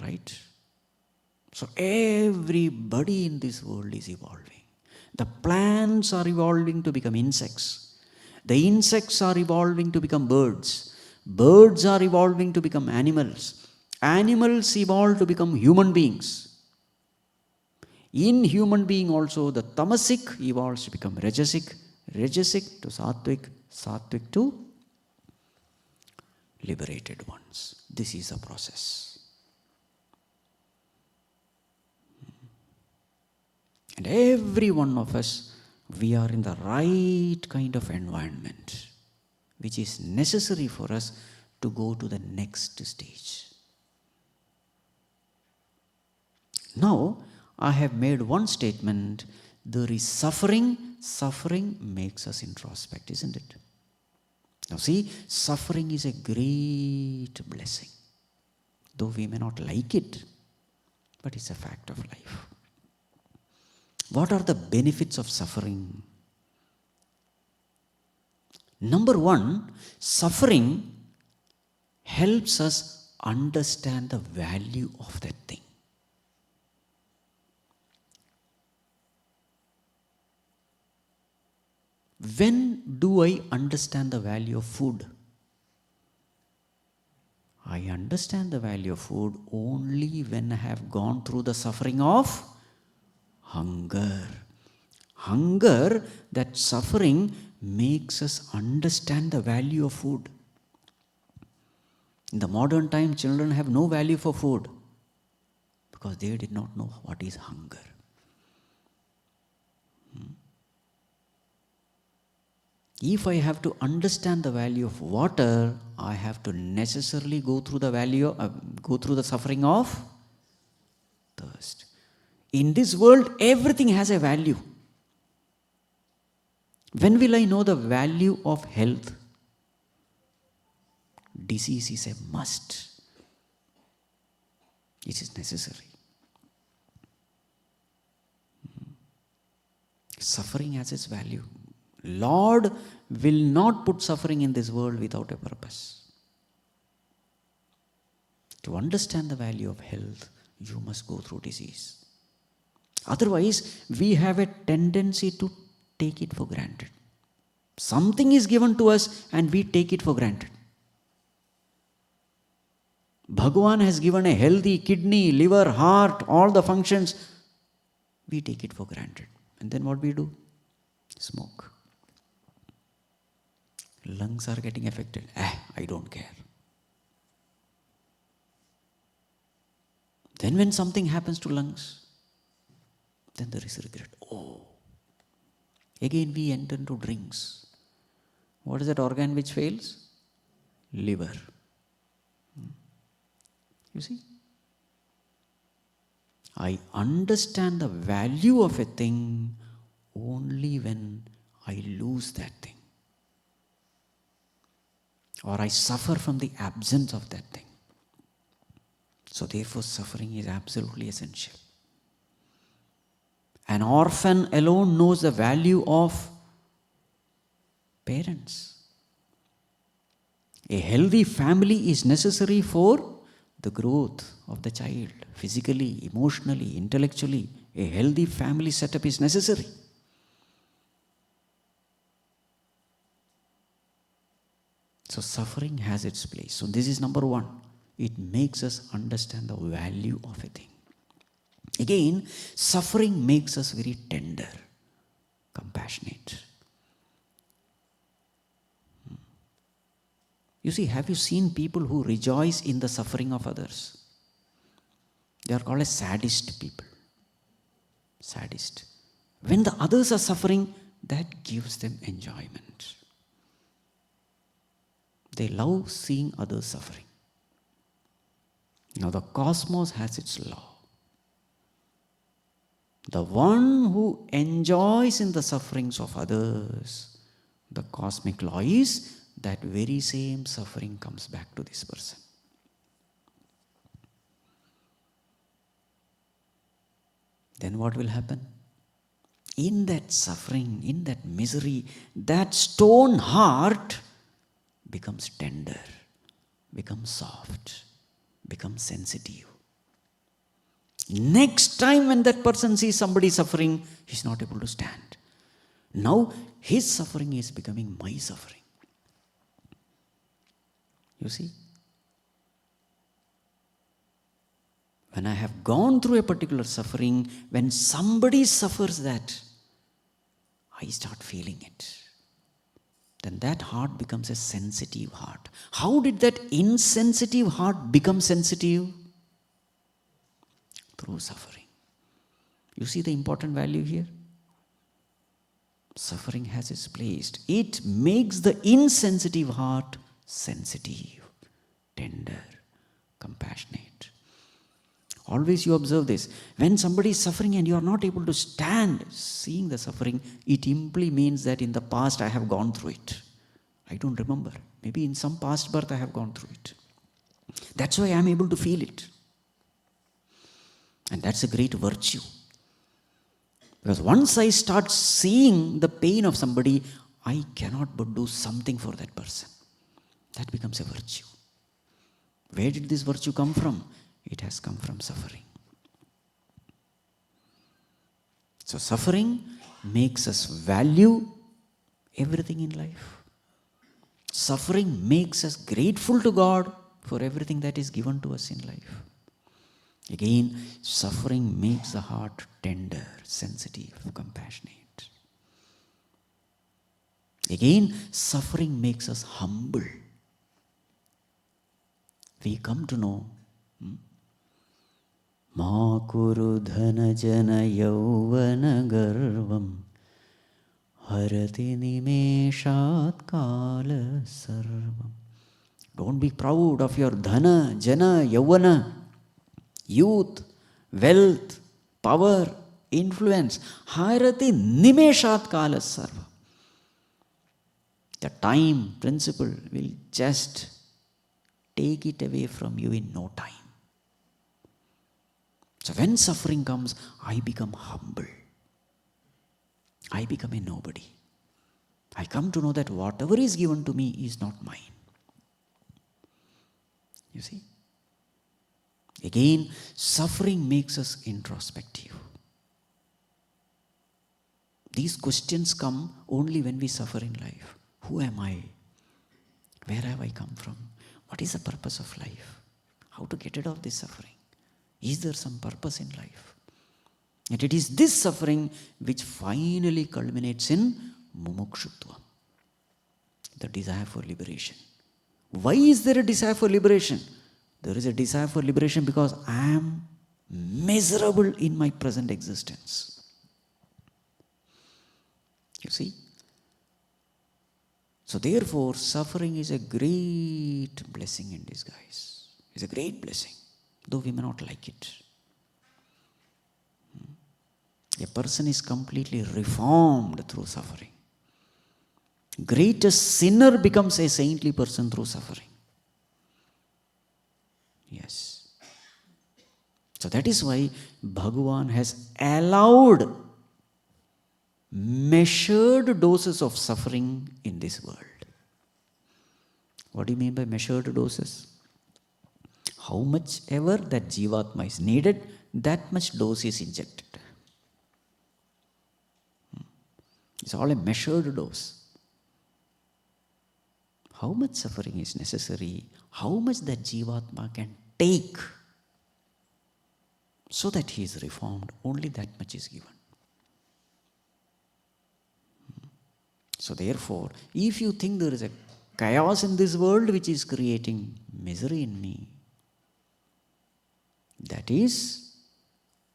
Right? So everybody in this world is evolving. The plants are evolving to become insects. The insects are evolving to become birds. Birds are evolving to become animals. Animals evolve to become human beings. In human being also, the tamasic evolves to become rajasic, rajasic to sattvic, sattvic to liberated ones. This is a process. And every one of us, we are in the right kind of environment, which is necessary for us to go to the next stage. Now, I have made one statement. There is suffering. Suffering makes us introspect, isn't it? Now see, suffering is a great blessing. Though we may not like it, but it's a fact of life. What are the benefits of suffering? Number one, suffering helps us understand the value of that thing. When do I understand the value of food? I understand the value of food only when I have gone through the suffering of hunger. Hunger, that suffering, makes us understand the value of food. In the modern time, children have no value for food because they did not know what is hunger. If I have to understand the value of water, I have to necessarily go through the suffering of thirst. In this world, everything has a value. When will I know the value of health? Disease is a must. It is necessary. Suffering has its value. Lord will not put suffering in this world without a purpose. To understand the value of health, you must go through disease. Otherwise, we have a tendency to take it for granted. Something is given to us and we take it for granted. Bhagavan has given a healthy kidney, liver, heart, all the functions. We take it for granted. And then what we do? Smoke. Lungs are getting affected. I don't care. Then when something happens to lungs, then there is regret. Again we enter into drinks. What is that organ which fails? Liver. You see? I understand the value of a thing only when I lose that thing. Or I suffer from the absence of that thing. So therefore suffering is absolutely essential. An orphan alone knows the value of parents. A healthy family is necessary for the growth of the child, physically, emotionally, intellectually. A healthy family setup is necessary. So suffering has its place. So this is number one. It makes us understand the value of a thing. Again, suffering makes us very tender, compassionate. You see, have you seen people who rejoice in the suffering of others? They are called as sadist people. Sadist. When the others are suffering, that gives them enjoyment. They love seeing others suffering. Now the cosmos has its law. The one who enjoys in the sufferings of others, the cosmic law is that very same suffering comes back to this person. Then what will happen? In that suffering, in that misery, that stone heart becomes tender, becomes soft, becomes sensitive. Next time when that person sees somebody suffering, he's not able to stand. Now his suffering is becoming my suffering. You see? When I have gone through a particular suffering, when somebody suffers that, I start feeling it. Then that heart becomes a sensitive heart. How did that insensitive heart become sensitive? Through suffering. You see the important value here? Suffering has its place. It makes the insensitive heart sensitive, tender, compassionate. Always you observe this. When somebody is suffering and you are not able to stand seeing the suffering, it simply means that in the past I have gone through it. I don't remember. Maybe in some past birth I have gone through it. That's why I am able to feel it. And that's a great virtue. Because once I start seeing the pain of somebody, I cannot but do something for that person. That becomes a virtue. Where did this virtue come from? It has come from suffering. So suffering makes us value everything in life. Suffering makes us grateful to God for everything that is given to us in life. Again, suffering makes the heart tender, sensitive, compassionate. Again, suffering makes us humble. We come to know Ma kuru dhana jana yauvana garvam harati nimeshat kala sarvam. Don't be proud of your dhana, jana, yauvana, youth, wealth, power, influence. Harati nimeshat kala sarvam. The time principle will just take it away from you in no time. So when suffering comes, I become humble. I become a nobody. I come to know that whatever is given to me is not mine. You see? Again, suffering makes us introspective. These questions come only when we suffer in life. Who am I? Where have I come from? What is the purpose of life? How to get rid of this suffering? Is there some purpose in life? And it is this suffering which finally culminates in mumukshutva, the desire for liberation. Why is there a desire for liberation? There is a desire for liberation because I am miserable in my present existence. You see? So therefore, suffering is a great blessing in disguise. It's a great blessing, though we may not like it. A person is completely reformed through suffering. Greatest sinner becomes a saintly person through suffering. Yes. So that is why Bhagavan has allowed measured doses of suffering in this world. What do you mean by measured doses? How much ever that Jivatma is needed, that much dose is injected. It's all a measured dose. How much suffering is necessary, how much that Jivatma can take so that he is reformed, only that much is given. So therefore, if you think there is a chaos in this world which is creating misery in me, that is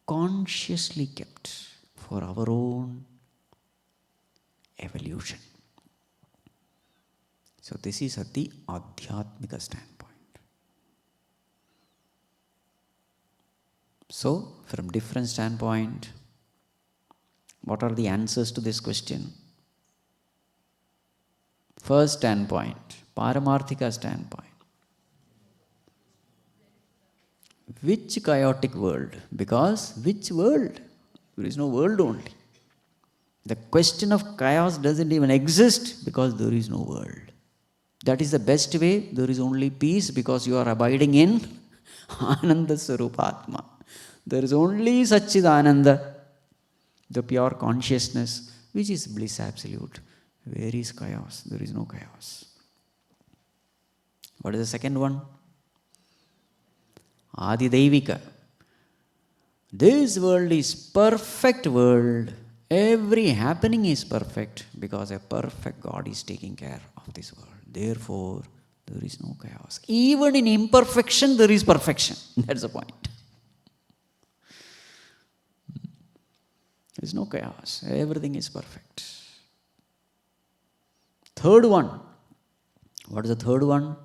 consciously kept for our own evolution. So this is at the Adhyatmika standpoint. So from different standpoint, what are the answers to this question? First standpoint, Paramarthika standpoint. Which chaotic world? Because which world? There is no world only. The question of chaos doesn't even exist because there is no world. That is the best way. There is only peace because you are abiding in Ananda Sarupatma. There is only Satchidananda, the pure consciousness, which is bliss absolute. Where is chaos? There is no chaos. What is the second one? Adi Devika. This world is perfect world. Every happening is perfect because a perfect God is taking care of this world. Therefore, there is no chaos. Even in imperfection, there is perfection. That's the point. There is no chaos. Everything is perfect. Third one. What is the third one?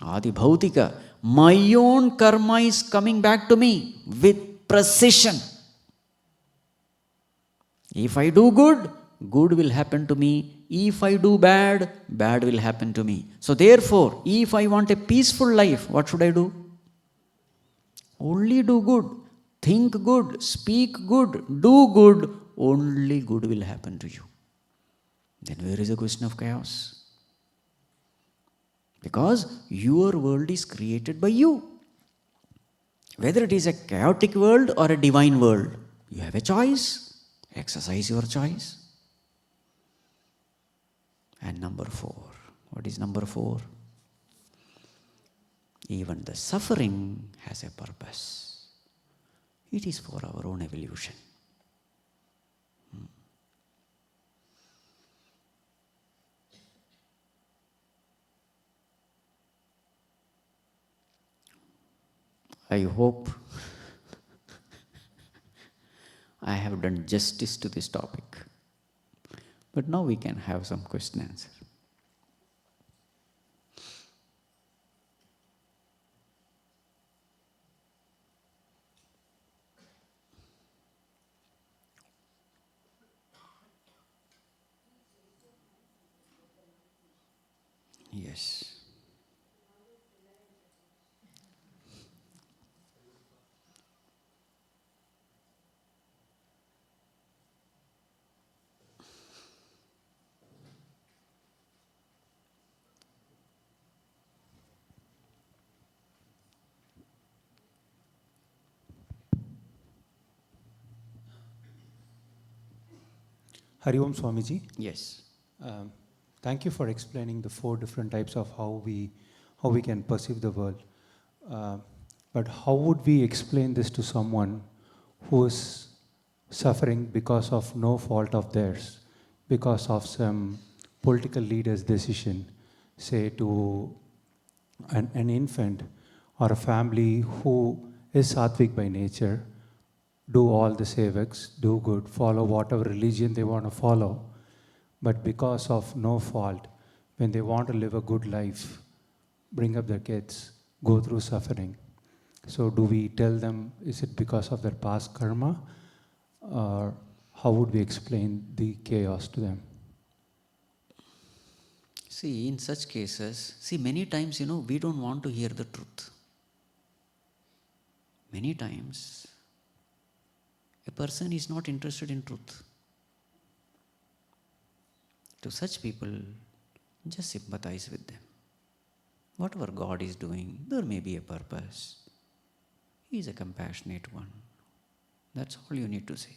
Adi Bhautika. My own karma is coming back to me with precision. If I do good, good will happen to me. If I do bad, bad will happen to me. So therefore, if I want a peaceful life, what should I do? Only do good. Think good. Speak good. Do good. Only good will happen to you. Then where is the question of chaos? Because your world is created by you. Whether it is a chaotic world or a divine world, you have a choice. Exercise your choice. And number 4. What is number 4? Even the suffering has a purpose. It is for our own evolution. I hope I have done justice to this topic. But now we can have some question answer. Yes. Hari Om Swamiji. Yes. Thank you for explaining the 4 different types of how we can perceive the world. But how would we explain this to someone who is suffering because of no fault of theirs, because of some political leader's decision, say to an infant or a family who is sattvic by nature, do all the sevaks, do good, follow whatever religion they want to follow, but because of no fault, when they want to live a good life, bring up their kids, go through suffering. So do we tell them, is it because of their past karma, or how would we explain the chaos to them? See, in such cases, many times, we don't want to hear the truth. Many times, a person is not interested in truth. To such people, just sympathize with them. Whatever God is doing, there may be a purpose. He is a compassionate one. That's all you need to say.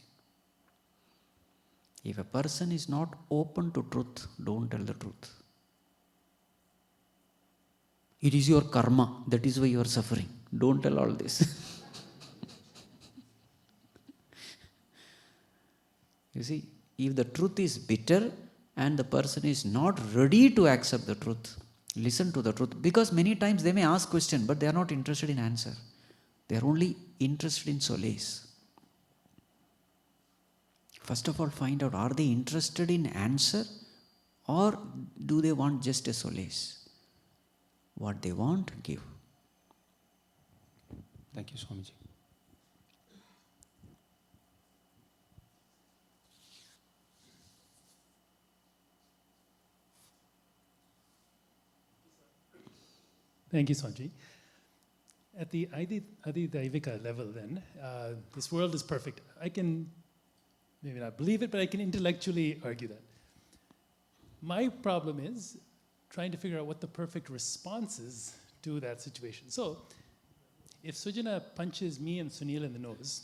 If a person is not open to truth, don't tell the truth. It is your karma, that is why you are suffering. Don't tell all this. You see, if the truth is bitter and the person is not ready to accept the truth, listen to the truth. Because many times they may ask question, but they are not interested in answer. They are only interested in solace. First of all, find out, are they interested in answer or do they want just a solace? What they want, give. Thank you, Swamiji. Thank you, Sanji. At the Adidaivika level then, this world is perfect. I can maybe not believe it, but I can intellectually argue that. My problem is trying to figure out what the perfect response is to that situation. So, if Sujana punches me and Sunil in the nose,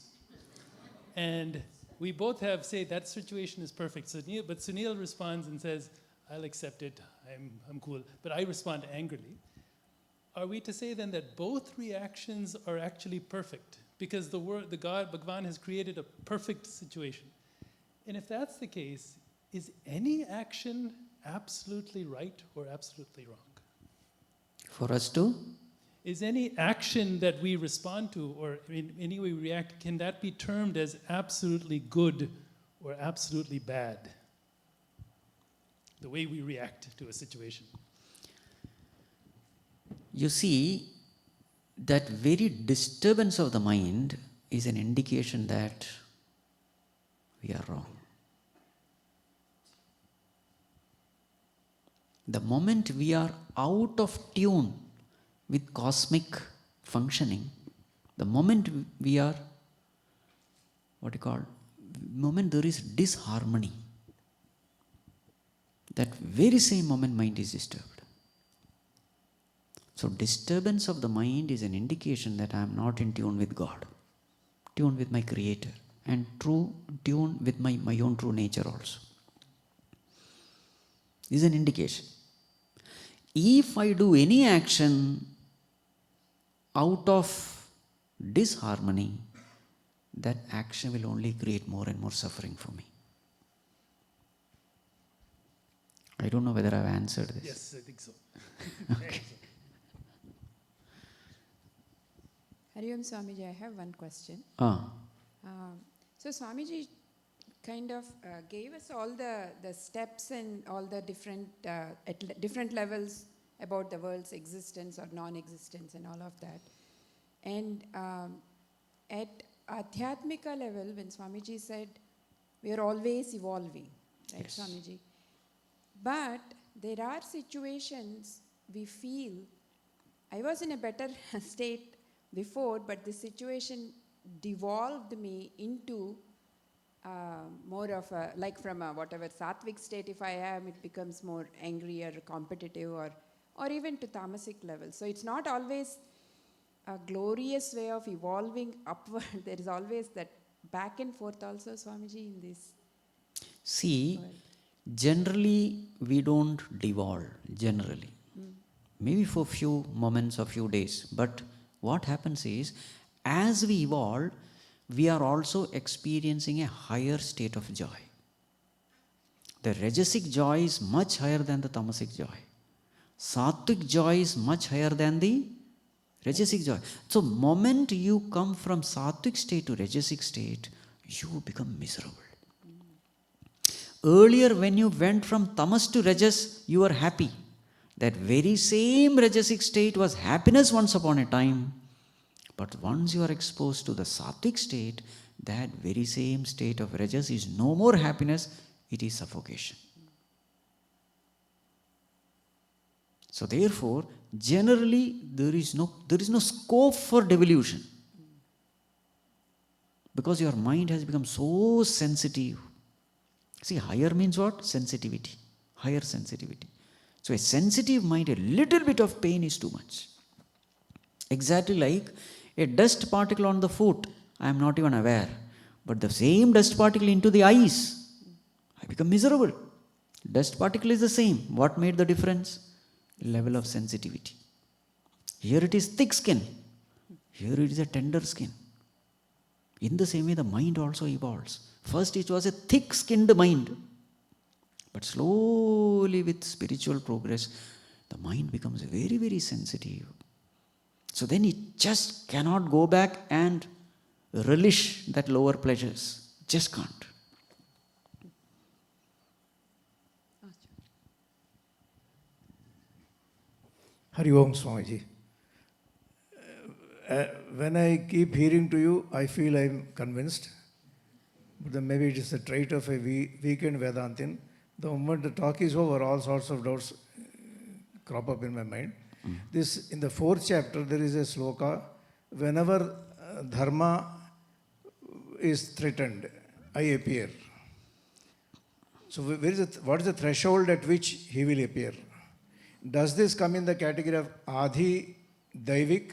and we both have, say, that situation is perfect, but Sunil responds and says, I'll accept it, I'm cool, but I respond angrily, are we to say then that both reactions are actually perfect? Because the God, Bhagavan, has created a perfect situation. And if that's the case, is any action absolutely right or absolutely wrong? For us to? Is any action that we respond to or in any way we react, can that be termed as absolutely good or absolutely bad? The way we react to a situation. You see, that very disturbance of the mind is an indication that we are wrong. The moment we are out of tune with cosmic functioning, the moment we are, moment there is disharmony, that very same moment mind is disturbed. So disturbance of the mind is an indication that I am not in tune with God, tune with my Creator, and tune with my own true nature also. This is an indication. If I do any action out of disharmony, that action will only create more and more suffering for me. I don't know whether I've answered this. Yes, I think so. Okay. Hari Om Swamiji, I have one question. So Swamiji kind of gave us all the steps and all the different at different levels about the world's existence or non-existence and all of that. And at Adhyatmika level, when Swamiji said, we are always evolving, right, Yes. Swamiji? But there are situations we feel, I was in a better state before, but the situation devolved me into more of a, like from a whatever sattvic state if I am, it becomes more angry or competitive or even to tamasic level. So it's not always a glorious way of evolving upward. There is always that back and forth also, Swamiji, in this See, world. generally we don't devolve, generally. Maybe for few moments or few days. But what happens is, as we evolve, we are also experiencing a higher state of joy. The rajasic joy is much higher than the tamasic joy. Sattvic joy is much higher than the rajasic joy. So, moment you come from sattvic state to rajasic state, you become miserable. Earlier, when you went from tamas to rajas, you were happy. That very same rajasic state was happiness once upon a time. But once you are exposed to the sattvic state, that very same state of rajas is no more happiness, it is suffocation. So therefore, generally there is no scope for devolution. Because your mind has become so sensitive. See, higher means what? Sensitivity. Higher sensitivity. So a sensitive mind, a little bit of pain is too much. Exactly like a dust particle on the foot, I am not even aware. But the same dust particle into the eyes, I become miserable. Dust particle is the same. What made the difference? Level of sensitivity. Here it is thick skin. Here it is a tender skin. In the same way, the mind also evolves. First it was a thick-skinned mind. But slowly with spiritual progress, the mind becomes very, very sensitive. So then it just cannot go back and relish that lower pleasures. Just can't. Hari Om Swamiji. When I keep hearing to you, I feel I'm convinced. But then maybe it is a trait of a weekend Vedantin. The moment the talk is over, all sorts of doubts crop up in my mind. This, in the 4th chapter, there is a sloka. Whenever dharma is threatened, I appear. So what is the threshold at which he will appear? Does this come in the category of Adhi Daivik?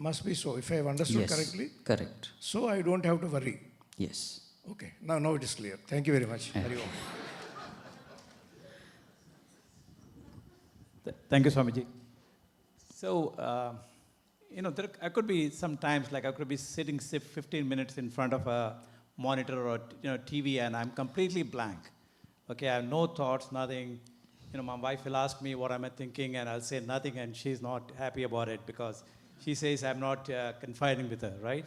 Must be so, if I have understood Yes. correctly. Correct. So I don't have to worry. Yes. Okay, now it is clear. Thank you very much. Hari Om. Thank you, Swamiji. So, I could be sometimes like I could be sitting 15 minutes in front of a monitor or TV, and I'm completely blank. Okay, I have no thoughts, nothing. My wife will ask me what am I thinking, and I'll say nothing, and she's not happy about it because she says I'm not confiding with her, right?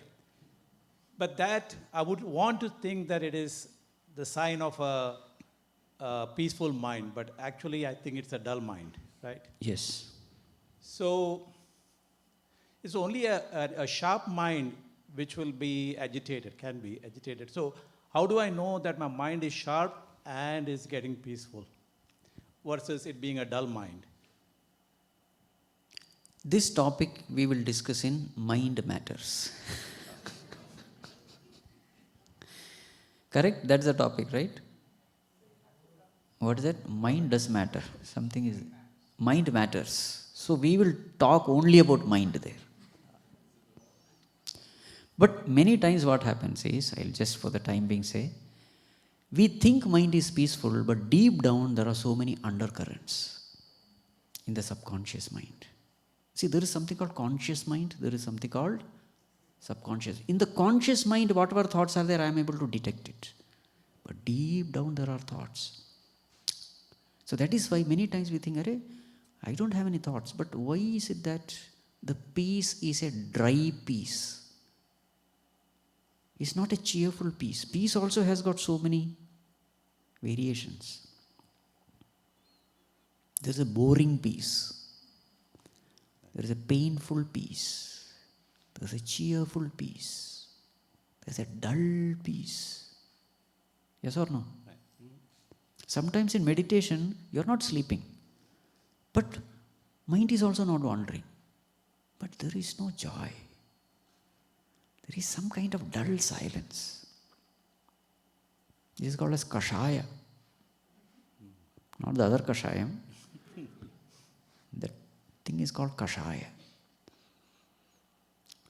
But that I would want to think that it is the sign of a peaceful mind, but actually I think it's a dull mind, right? Yes. So it's only a sharp mind which will be agitated, can be agitated. So how do I know that my mind is sharp and is getting peaceful versus it being a dull mind? This topic we will discuss in Mind Matters. Correct? That's the topic, right? What is that? Mind does matter. Something is... Mind matters. So we will talk only about mind there. But many times what happens is, I'll just for the time being say, we think mind is peaceful, but deep down there are so many undercurrents in the subconscious mind. See, there is something called conscious mind, there is something called subconscious. In the conscious mind, whatever thoughts are there, I am able to detect it. But deep down there are thoughts. So that is why many times we think, Arey, I don't have any thoughts. But why is it that the peace is a dry peace? It's not a cheerful peace. Peace also has got so many variations. There's a boring peace. There is a painful peace. There's a cheerful peace. There's a dull peace. Yes or no? Sometimes in meditation, you're not sleeping. But mind is also not wandering. But there is no joy. There is some kind of dull silence. This is called as kashaya. Not the other kashayam. That thing is called kashaya.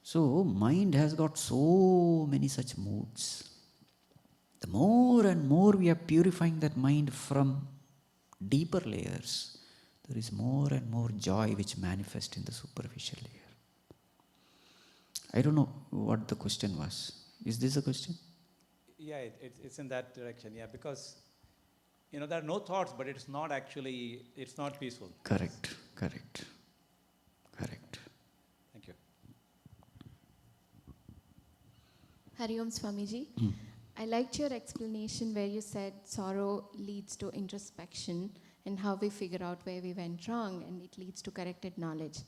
So, mind has got so many such moods. The more and more we are purifying that mind from deeper layers, there is more and more joy which manifests in the superficial layer. I don't know what the question was. Is this a question? Yeah, it's in that direction, yeah, because there are no thoughts, but it's not peaceful. Correct. Thank you. Hari Om Swamiji. I liked your explanation where you said sorrow leads to introspection and how we figure out where we went wrong and it leads to corrected knowledge.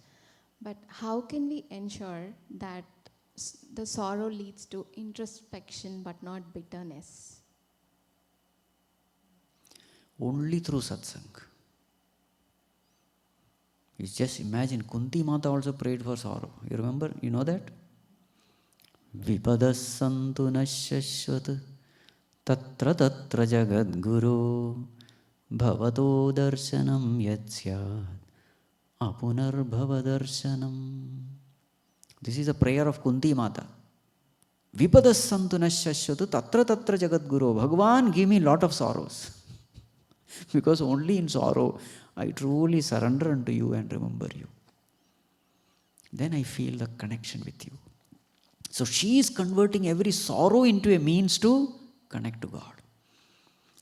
But how can we ensure that the sorrow leads to introspection but not bitterness? Only through satsang. You just imagine, Kunti Mata also prayed for sorrow. You remember? You know that? Vipadassantu nashashvat tatra tatra jagadguru bhavato darshanam yatsyat apunar bhavadarshanam. This is a prayer of Kunti Mata. Vipadassantu nashashvat tatra tatra jagadguru. Bhagavan, give me lot of sorrows. Because only in sorrow I truly surrender unto you and remember you. Then I feel the connection with you. So she is converting every sorrow into a means to connect to God.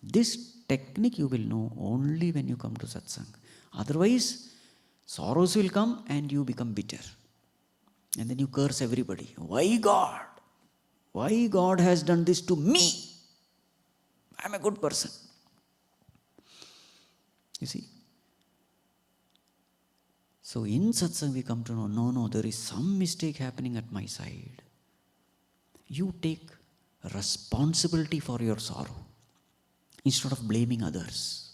This technique you will know only when you come to satsang. Otherwise, sorrows will come and you become bitter. And then you curse everybody. Why God? Why God has done this to me? I am a good person. You see? So in satsang we come to know, no, there is some mistake happening at my side. You take responsibility for your sorrow instead of blaming others.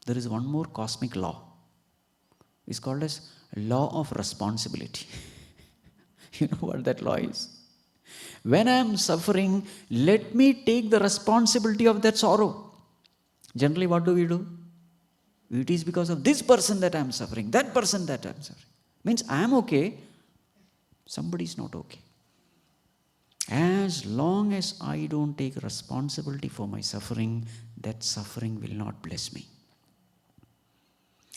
There is one more cosmic law. It's called as law of responsibility. You know what that law is? When I am suffering, let me take the responsibility of that sorrow. Generally, what do? It is because of this person that I am suffering, that person that I am suffering. Means I am okay, Somebody is not okay. As long as I don't take responsibility for my suffering, that suffering will not bless me.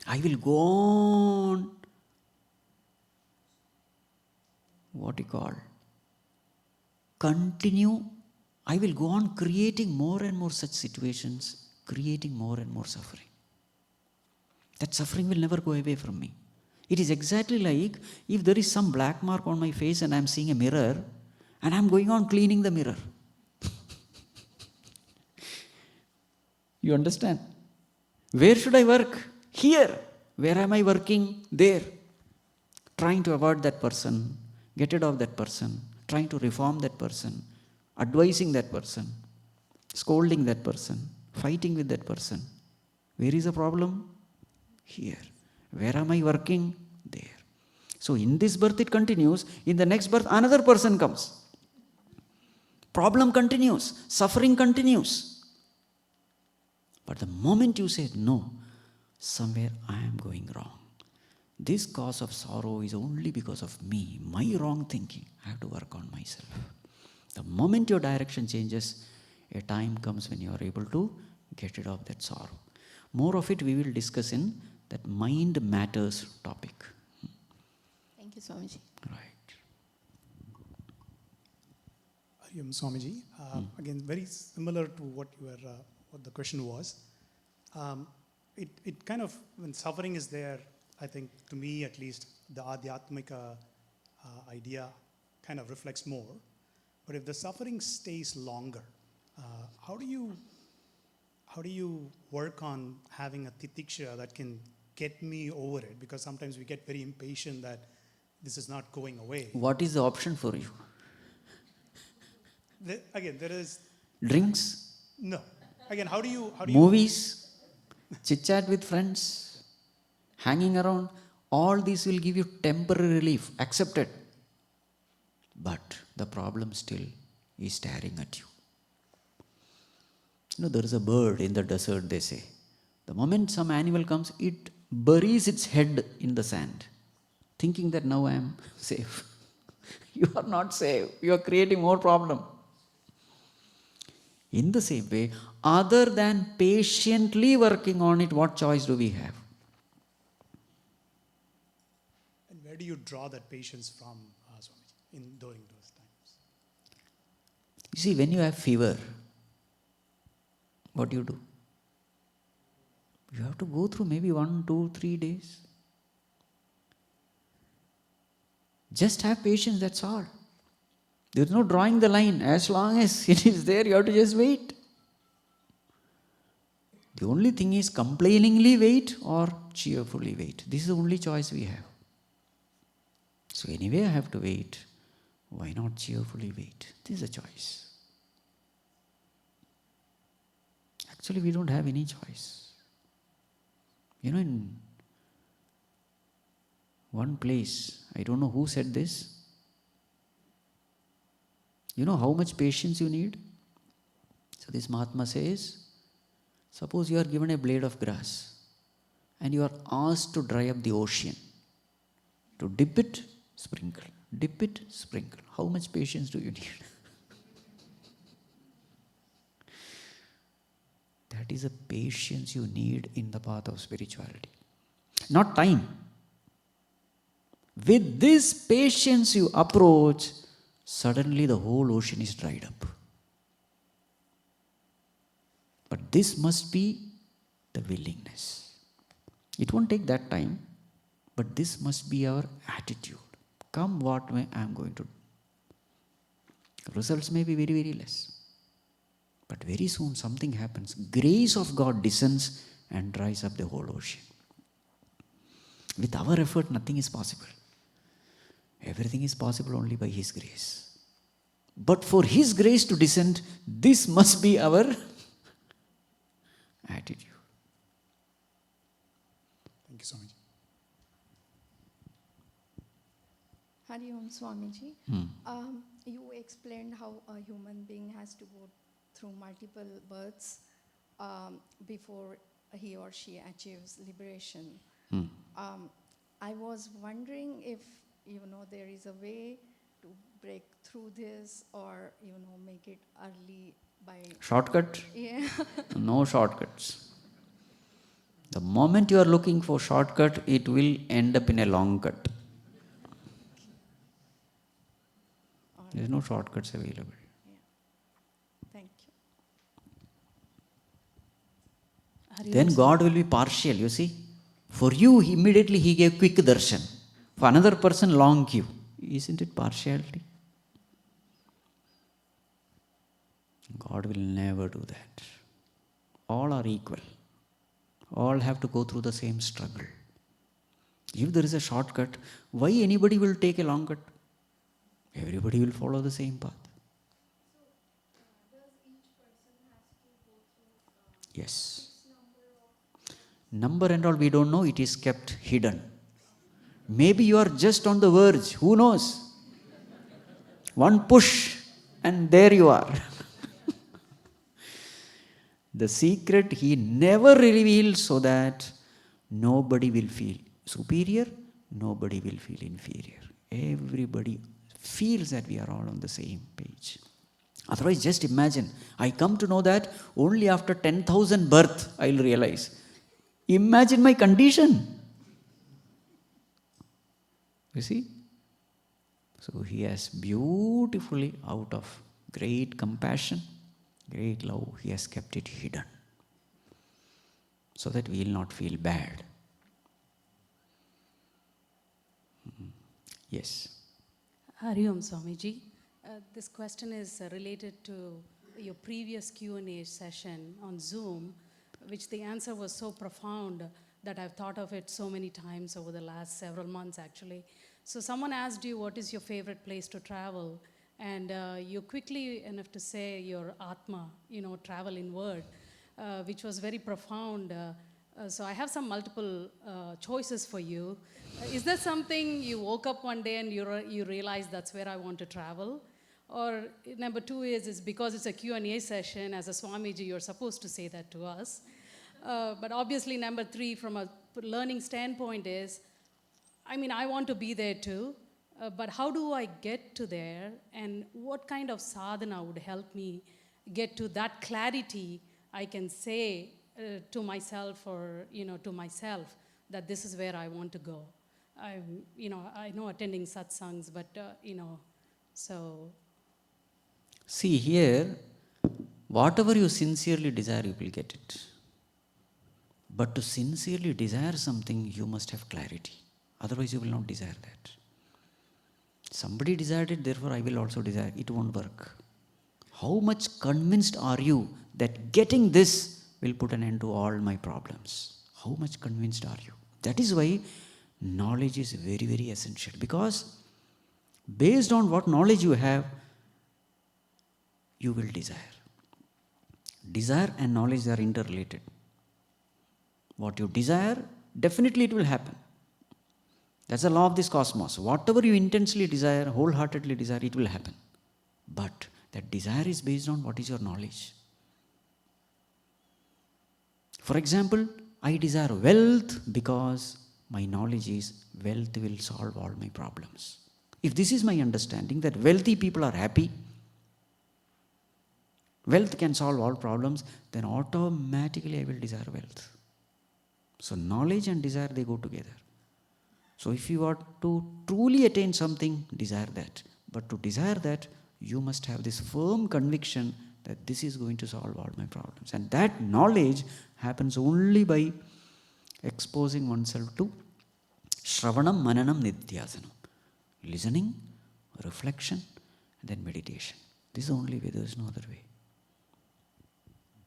I will go on, continue. I will go on creating more and more such situations, creating more and more suffering. That suffering will never go away from me. It is exactly like if there is some black mark on my face and I am seeing a mirror and I am going on cleaning the mirror. You understand? Where should I work? Here. Where am I working? There. Trying to avoid that person, get rid of that person, trying to reform that person, advising that person, scolding that person, fighting with that person. Where is the problem? Here. Where am I working? There. So in this birth it continues, in the next birth another person comes. Problem continues, suffering continues. But the moment you say, no, somewhere I am going wrong. This cause of sorrow is only because of me, my wrong thinking. I have to work on myself. The moment your direction changes, a time comes when you are able to get rid of that sorrow. More of it we will discuss in that mind matters topic. Thank you, Swamiji. Right. Swamiji, again, very similar to what what the question was. It kind of, when suffering is there, I think, to me at least, the Adhyatmika idea kind of reflects more. But if the suffering stays longer, how do you work on having a titiksha that can get me over it? Because sometimes we get very impatient that this is not going away. What is the option for you? Again, there is Drinks? no. Again, how do you Movies? Chit-chat with friends? Hanging around? All these will give you temporary relief. Accept it. But the problem still is staring at you. You know, there is a bird in the desert, they say. The moment some animal comes, it buries its head in the sand, thinking that now I am safe. You are not safe. You are creating more problem. In the same way, other than patiently working on it, what choice do we have? And where do you draw that patience from, Swamiji, during those times? You see, when you have fever, what do? You have to go through maybe 1, 2, 3 days. Just have patience, that's all. There is no drawing the line. As long as it is there, you have to just wait. The only thing is complainingly wait or cheerfully wait. This is the only choice we have. So anyway, I have to wait. Why not cheerfully wait? This is a choice. Actually, we don't have any choice. You know, in one place, I don't know who said this. You know how much patience you need? So this Mahatma says, suppose you are given a blade of grass and you are asked to dry up the ocean. To dip it, sprinkle. Dip it, sprinkle. How much patience do you need? That is a patience you need in the path of spirituality. Not time. With this patience you approach, suddenly the whole ocean is dried up. But this must be the willingness. It won't take that time, but this must be our attitude. Come what may, I am going to do. Results may be very, very less. But very soon something happens. Grace of God descends and dries up the whole ocean. With our effort, nothing is possible. Everything is possible only by His grace. But for His grace to descend, this must be our attitude. Thank you, Swamiji. Hari Om Swamiji. You explained how a human being has to go through multiple births before he or she achieves liberation. I was wondering if there is a way to break through this, or make it early by Shortcut? yeah. No shortcuts. The moment you are looking for shortcut, it will end up in a long cut. There is no shortcuts available. Thank you. Then God will be partial, you see. For you, immediately He gave quick darshan. For another person, long queue. Isn't it partiality? God will never do that. All are equal. All have to go through the same struggle. If there is a shortcut, why anybody will take a long cut? Everybody will follow the same path. Yes. Number and all we don't know, it is kept hidden. Maybe you are just on the verge, who knows? One push and there you are. The secret He never reveals so that nobody will feel superior, nobody will feel inferior. Everybody feels that we are all on the same page. Otherwise, just imagine, I come to know that only after 10,000 births I will realize. Imagine my condition. You see? So He has beautifully, out of great compassion, great love, He has kept it hidden so that we will not feel bad. Yes. Hari Om Swamiji. This question is related to your previous Q&A session on Zoom, which the answer was so profound that I've thought of it so many times over the last several months actually. So someone asked you what is your favorite place to travel, and you quickly enough to say your Atma, travel inward, which was very profound. So I have some multiple choices for you. Is that something you woke up one day and you realized that's where I want to travel? Or number two is because it's a Q&A session, as a Swamiji, you're supposed to say that to us. But obviously number three, from a learning standpoint is, I want to be there too, but how do I get to there, and what kind of sadhana would help me get to that clarity I can say to myself or, to myself that this is where I want to go. I know attending satsangs, but, so. See here, whatever you sincerely desire, you will get it. But to sincerely desire something, you must have clarity. Otherwise, you will not desire that. Somebody desired it, therefore I will also desire. It won't work. How much convinced are you that getting this will put an end to all my problems? How much convinced are you? That is why knowledge is very, very essential. Because based on what knowledge you have, you will desire. Desire and knowledge are interrelated. What you desire, definitely it will happen. That's the law of this cosmos. Whatever you intensely desire, wholeheartedly desire, it will happen. But that desire is based on what is your knowledge. For example, I desire wealth because my knowledge is wealth will solve all my problems. If this is my understanding that wealthy people are happy, wealth can solve all problems, then automatically I will desire wealth. So knowledge and desire, they go together. So if you are to truly attain something, desire that. But to desire that, you must have this firm conviction that this is going to solve all my problems. And that knowledge happens only by exposing oneself to Shravanam, Mananam, Nidhyasanam. Listening, reflection, and then meditation. This is the only way, there is no other way.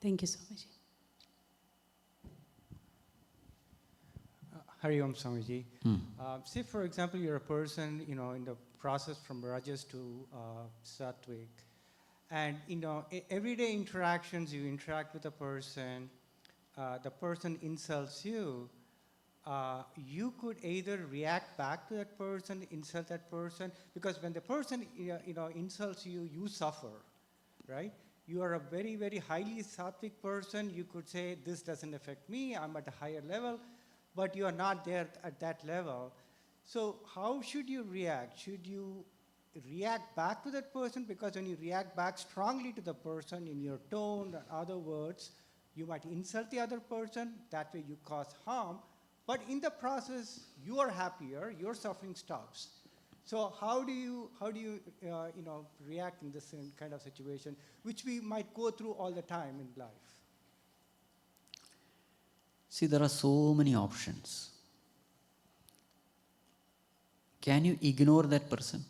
Thank you, Swamiji. Hari Om Swamiji. Say, for example, you're a person, in the process from Rajas to Sattvic, and everyday interactions, you interact with a person, the person insults you. You could either react back to that person, insult that person, because when the person insults you, you suffer, right? You are a very, very highly sattvic person. You could say, this doesn't affect me, I'm at a higher level, but you are not there at that level. So how should you react? Should you react back to that person? Because when you react back strongly to the person in your tone or other words, you might insult the other person. That way you cause harm. But in the process, you are happier, your suffering stops. So how do you react in this kind of situation, which we might go through all the time in life? See, there are so many options. Can you ignore that person?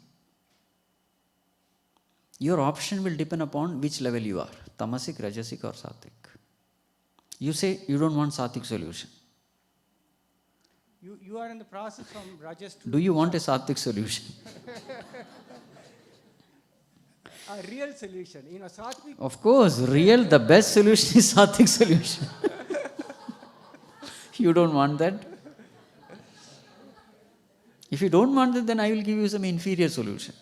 Your option will depend upon which level you are, tamasic, rajasic or sattvic. You say you don't want sattvic solution. You are in the process from rajas to... Do you want a sattvic solution? A real solution, sattvic... Of course, the best solution is sattvic solution. You don't want that? If you don't want that, then I will give you some inferior solution.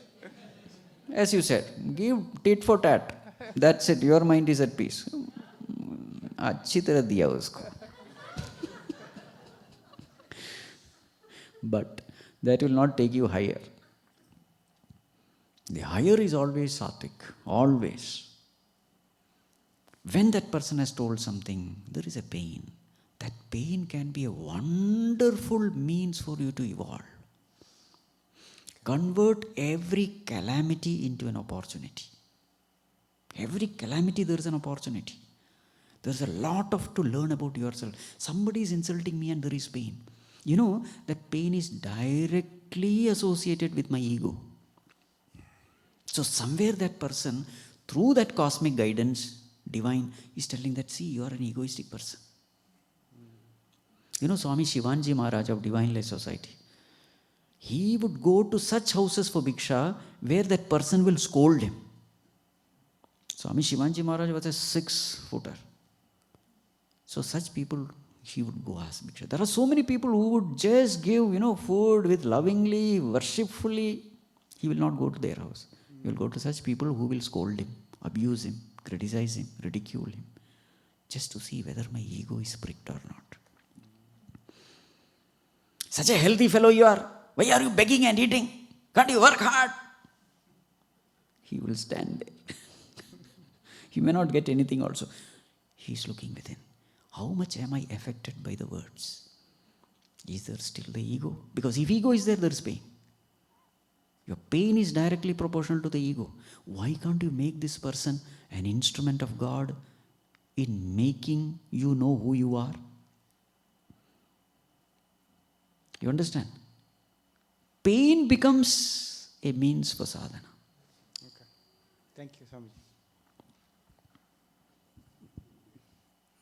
As you said, give tit for tat. That's it, your mind is at peace. अच्छी तरह दिया उसको. But that will not take you higher. The higher is always sattvic, always. When that person has told something, there is a pain. That pain can be a wonderful means for you to evolve. Convert every calamity into an opportunity. Every calamity there is an opportunity. There is a lot to learn about yourself. Somebody is insulting me and there is pain. You know, that pain is directly associated with my ego. So somewhere that person, through that cosmic guidance, divine, is telling that, see, you are an egoistic person. You know, Swami Shivanji Maharaj of Divine Life Society, he would go to such houses for bhiksha where that person will scold him. Swami Shivanji Maharaj was a 6-footer. So such people, he would go ask bhiksha. There are so many people who would just give, food with lovingly, worshipfully. He will not go to their house. He will go to such people who will scold him, abuse him, criticize him, ridicule him, just to see whether my ego is pricked or not. Such a healthy fellow you are. Why are you begging and eating? Can't you work hard? He will stand there. He may not get anything also. He is looking within. How much am I affected by the words? Is there still the ego? Because if ego is there, there is pain. Your pain is directly proportional to the ego. Why can't you make this person an instrument of God in making you know who you are? You understand? Pain becomes a means for sadhana. Okay. Thank you, Swamiji.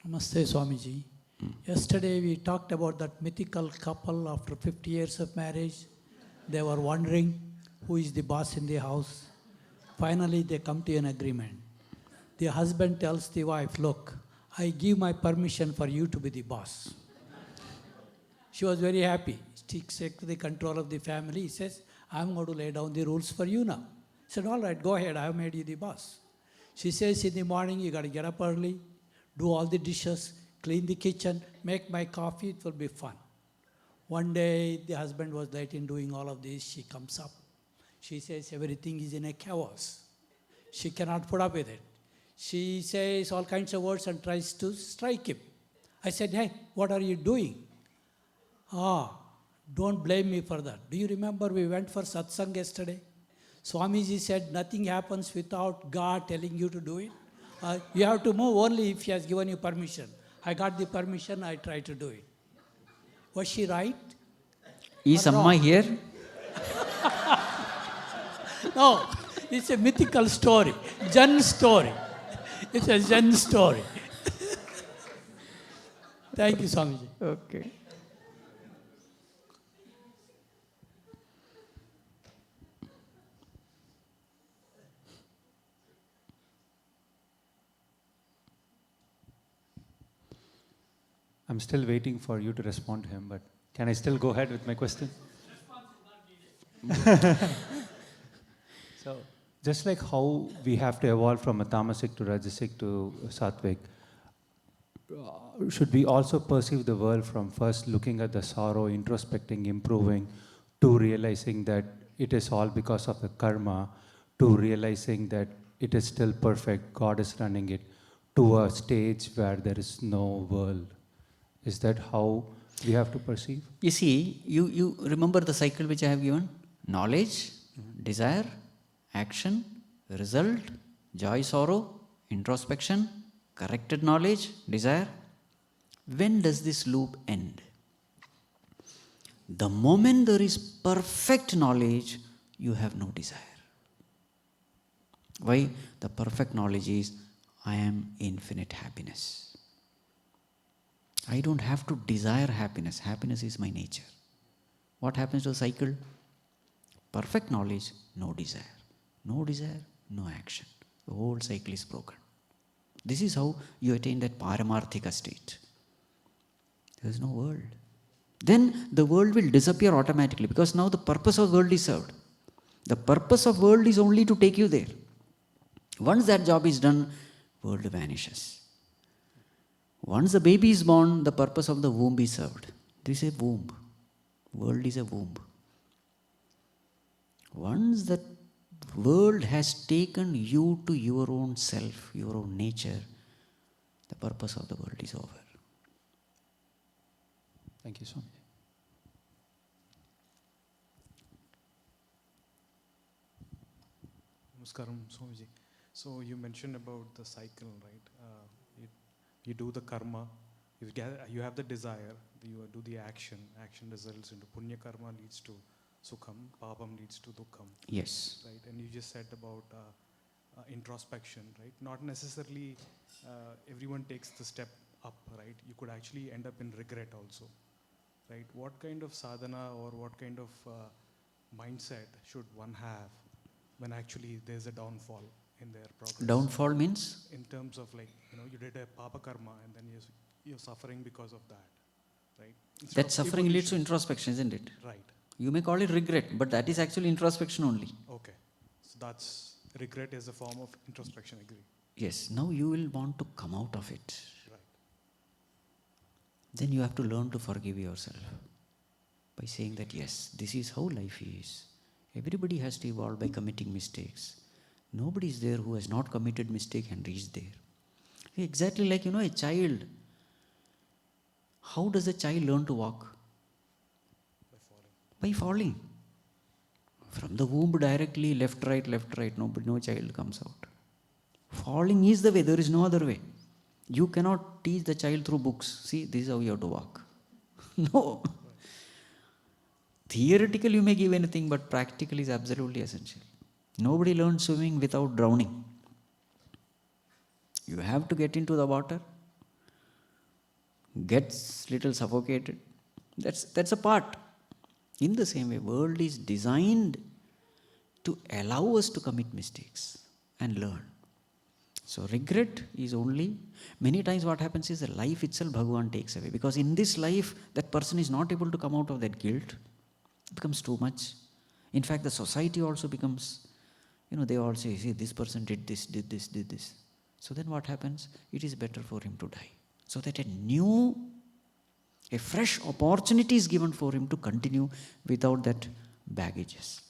Namaste, Swamiji. Yesterday we talked about that mythical couple after 50 years of marriage. They were wondering who is the boss in the house. Finally, they come to an agreement. The husband tells the wife, look, I give my permission for you to be the boss. She was very happy. She took the control of the family. He says, I'm going to lay down the rules for you now. He said, all right, go ahead. I have made you the boss. She says, in the morning, you got to get up early, do all the dishes, clean the kitchen, make my coffee. It will be fun. One day, the husband was late in doing all of this. She comes up. She says, everything is in a chaos. She cannot put up with it. She says all kinds of words and tries to strike him. I said, hey, what are you doing? Don't blame me for that. Do you remember we went for Satsang yesterday? Swamiji said, nothing happens without God telling you to do it. You have to move only if He has given you permission. I got the permission, I tried to do it. Was she right? Is Amma here? No, it's a mythical story, Zen story. It's a Zen story. Thank you, Swamiji. Okay. I'm still waiting for you to respond to him, but can I still go ahead with my question? So, just like how we have to evolve from a tamasic to rajasic to sattvic, should we also perceive the world from first looking at the sorrow, introspecting, improving, to realizing that it is all because of the karma, to realizing that it is still perfect, God is running it, to a stage where there is no world. Is that how we have to perceive? You see, you remember the cycle which I have given? Knowledge, desire, action, result, joy, sorrow, introspection, corrected knowledge, desire. When does this loop end? The moment there is perfect knowledge, you have no desire. Why? The perfect knowledge is, I am infinite happiness. I don't have to desire happiness. Happiness is my nature. What happens to the cycle? Perfect knowledge, no desire. No desire, no action. The whole cycle is broken. This is how you attain that paramarthika state. There is no world. Then the world will disappear automatically, because now the purpose of the world is served. The purpose of world is only to take you there. Once that job is done, world vanishes. Once the baby is born, the purpose of the womb is served. This is a womb. World is a womb. Once the world has taken you to your own self, your own nature, the purpose of the world is over. Thank you, Swami. Namaskaram, Swamiji. So you mentioned about the cycle, right? You do the karma, you have the desire, you do the action results into punya karma, leads to sukham, papam leads to dukkham. Yes. Right, and you just said about introspection, right? Not necessarily everyone takes the step up, right? You could actually end up in regret also, right? What kind of sadhana or what kind of mindset should one have when actually there's a downfall in their progress? Downfall means? In terms of, like, you did a papa karma and then you're suffering because of that, right? Instead That suffering leads to introspection, isn't it? Right. You may call it regret, but that is actually introspection only. Okay. So that's, regret is a form of introspection, agree. Yes, now you will want to come out of it. Right. Then you have to learn to forgive yourself by saying that, yes, this is how life is. Everybody has to evolve by committing mistakes. Nobody is there who has not committed mistake and reached there. Exactly like, a child. How does a child learn to walk? By falling. From the womb directly, left, right, no child comes out. Falling is the way, there is no other way. You cannot teach the child through books. See, this is how you have to walk. No. Theoretical you may give anything, but practical is absolutely essential. Nobody learns swimming without drowning. You have to get into the water, gets little suffocated. That's a part. In the same way, world is designed to allow us to commit mistakes and learn. So regret is only, many times what happens is the life itself Bhagavan takes away. Because in this life, that person is not able to come out of that guilt. It becomes too much. In fact, the society also becomes, they all say, see, this person did this. So then what happens? It is better for him to die. So that a fresh opportunity is given for him to continue without that baggages.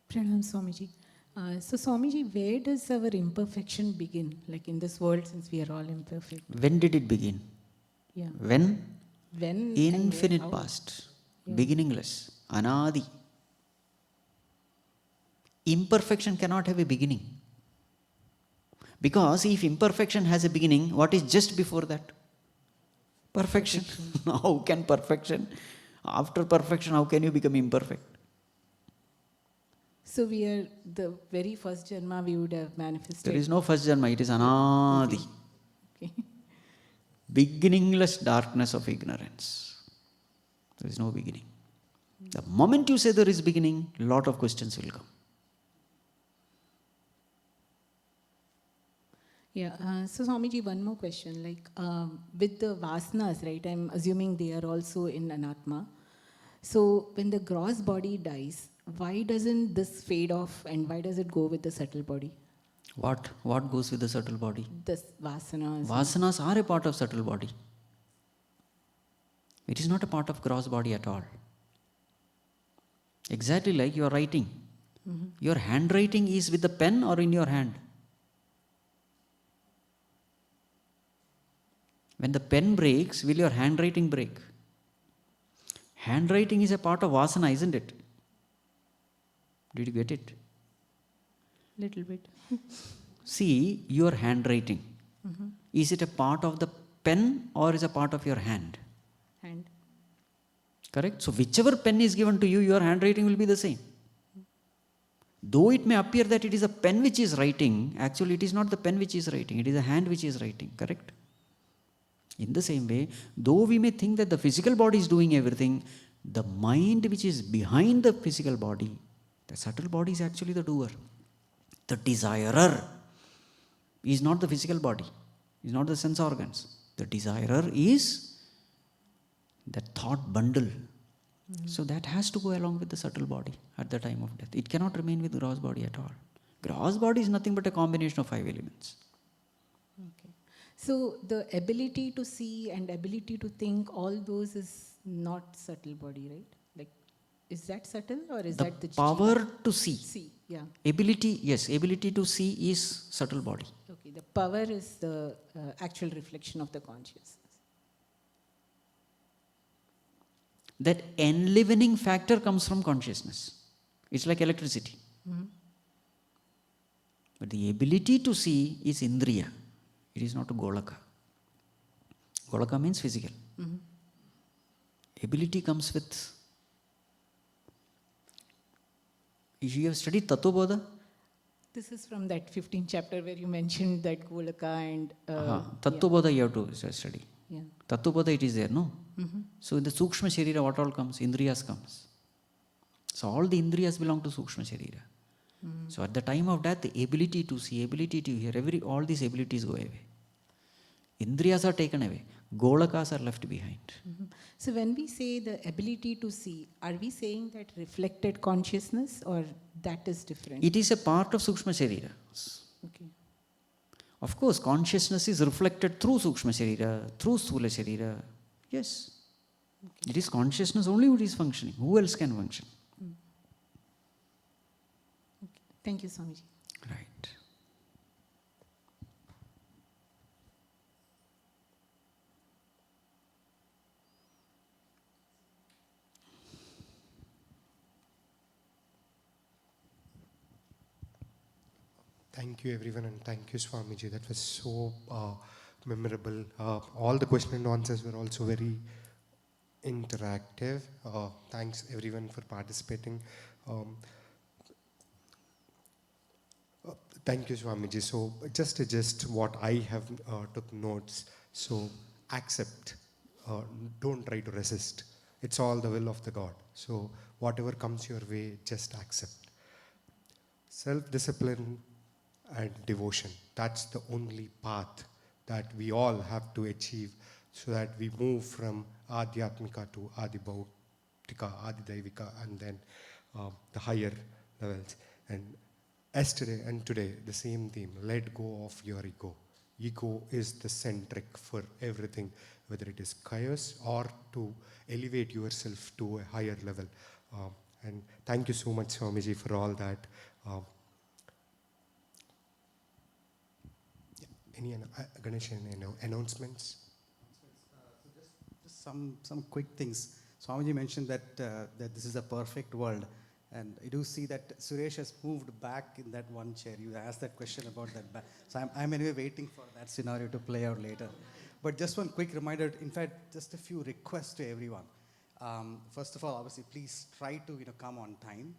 Pranam Swamiji. So Swamiji, where does our imperfection begin? Like in this world, since we are all imperfect. When did it begin? Yeah. When? When? Infinite past. Yeah. Beginningless. Anadi. Imperfection cannot have a beginning. Because if imperfection has a beginning, what is just before that? Perfection. How can perfection? After perfection, how can you become imperfect? So we are the very first Janma we would have manifested. There is no first Janma, it is Anadi. Okay. Beginningless darkness of ignorance. There is no beginning. The moment you say there is beginning, lot of questions will come. Yeah, so Swamiji, one more question. Like with the vasanas, right, I'm assuming they are also in Anatma. So when the gross body dies, why doesn't this fade off and why does it go with the subtle body? What goes with the subtle body? The vasanas. Vasanas are a part of subtle body. It is not a part of gross body at all. Exactly like your writing. Mm-hmm. Your handwriting is with the pen or in your hand? When the pen breaks, will your handwriting break? Handwriting is a part of vasana, isn't it? Did you get it? Little bit. See, your handwriting. Mm-hmm. Is it a part of the pen or is a part of your hand? Hand. Correct? So whichever pen is given to you, your handwriting will be the same. Though it may appear that it is a pen which is writing, actually it is not the pen which is writing, it is a hand which is writing. Correct? In the same way, though we may think that the physical body is doing everything, the mind which is behind the physical body, the subtle body is actually the doer. The desirer is not the physical body, is not the sense organs. The desirer is the thought bundle. So that has to go along with the subtle body at the time of death. It cannot remain with gross body at all. Gross body is nothing but a combination of 5 elements. Okay. So the ability to see and ability to think, all those is not subtle body, right? Like, is that subtle or is that the power to see? See, yeah. Ability, yes, ability to see is subtle body. Okay, the power is the actual reflection of the consciousness. That enlivening factor comes from consciousness. It's like electricity. Mm-hmm. But the ability to see is indriya. It is not a golaka. Golaka means physical. Mm-hmm. Ability comes with... You have studied Tattva Bodha? This is from that 15th chapter where you mentioned that Golaka and... Tattva Bodha you have to study. Yeah. Tattva Bodha it is there, no? Mm-hmm. So in the Sukshma Sharira, what all comes? Indriyas comes. So all the Indriyas belong to Sukshma Sharira. Mm-hmm. So at the time of death, the ability to see, ability to hear, all these abilities go away. Indriyas are taken away. Golakas are left behind. Mm-hmm. So when we say the ability to see, are we saying that reflected consciousness or that is different? It is a part of Sukshma Sharira. Okay. Of course, consciousness is reflected through Sukshma Sharira, through Sthula Sharira. Yes. Okay. It is consciousness only who is functioning. Who else can function? Okay. Thank you, Swamiji. Right. Thank you, everyone, and thank you, Swamiji. That was so memorable. All the question and answers were also very interactive. Thanks, everyone, for participating. Thank you, Swamiji. So, just what I have took notes. So, accept. Don't try to resist. It's all the will of the God. So, whatever comes your way, just accept. Self-discipline and devotion. That's the only path that we all have to achieve so that we move from Adhyatmika to Adibhautika, Adidaivika, and then the higher levels. And yesterday and today, the same theme, let go of your ego. Ego is the centric for everything, whether it is chaos or to elevate yourself to a higher level. And thank you so much, Swamiji, for all that. Any Ganeshan announcements? Just some quick things. Swamiji mentioned that that this is a perfect world, and I do see that Suresh has moved back in that one chair. You asked that question about that. So I'm anyway waiting for that scenario to play out later. But just one quick reminder. In fact, just a few requests to everyone. First of all, obviously, please try to come on time.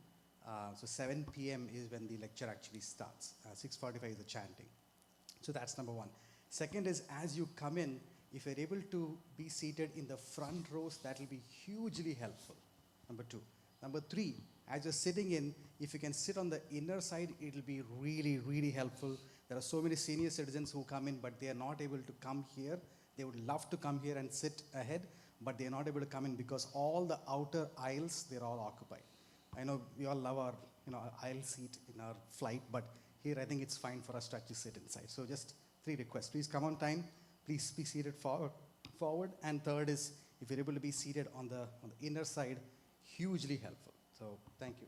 So 7 p.m. is when the lecture actually starts. 6:45 is the chanting. So that's number one. Second is, as you come in, if you're able to be seated in the front rows, that will be hugely helpful. Number two. Number three, as you're sitting in, if you can sit on the inner side, it will be really, really helpful. There are so many senior citizens who come in, but they are not able to come here. They would love to come here and sit ahead, but they are not able to come in because all the outer aisles, they're all occupied. I know we all love our aisle seat in our flight, but here I think it's fine for us to actually sit inside. So just 3 requests. Please come on time. Please be seated forward. And third is, if you're able to be seated on the inner side, hugely helpful. So thank you.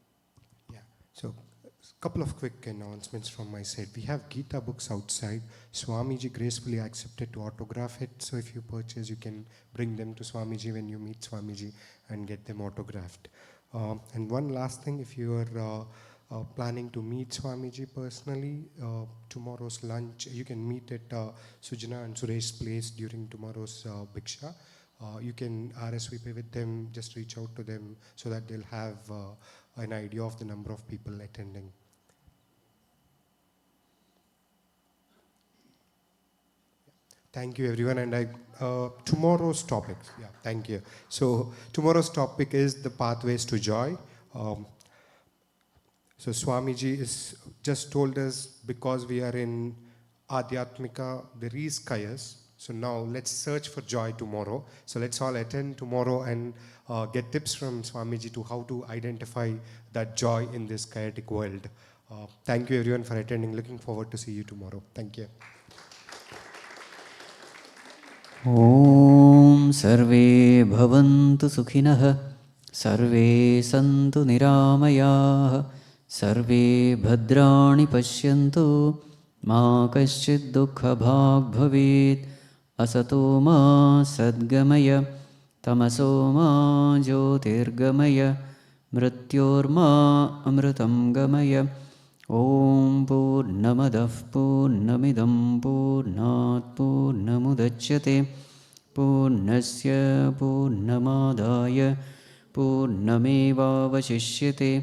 Yeah. So a couple of quick announcements from my side. We have Gita books outside. Swamiji gracefully accepted to autograph it. So if you purchase, you can bring them to Swamiji when you meet Swamiji and get them autographed. And one last thing, if you are planning to meet Swamiji personally, tomorrow's lunch, you can meet at Sujana and Suresh's place during tomorrow's Bhiksha. You can RSVP with them, just reach out to them so that they'll have an idea of the number of people attending. Thank you, everyone. And tomorrow's topic, thank you. So tomorrow's topic is the pathways to joy. So Swamiji is just told us, because we are in Adhyatmika, there is chaos. So now let's search for joy tomorrow. So let's all attend tomorrow and get tips from Swamiji to how to identify that joy in this chaotic world. Thank you, everyone, for attending. Looking forward to see you tomorrow. Thank you. Om Sarve Bhavantu Sukhinah Sarve Santu Niramayah Sarve Bhadrani Pashyantu Ma Kaschid Dukha Bhag Bhavet Asato Ma Sadgamaya Tamaso Ma Jyotirgamaya Mrityor Ma Amritam Gamaya Om Purnamadav Purnamidam Purnat Purnamudachyate Purnasya Purnamadaya Purnameva Vashishyate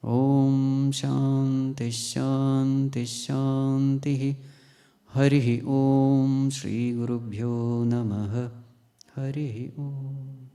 Om Shanti Shanti Shanti Harihi Om Shri Gurubhyo Namaha Harihi Om.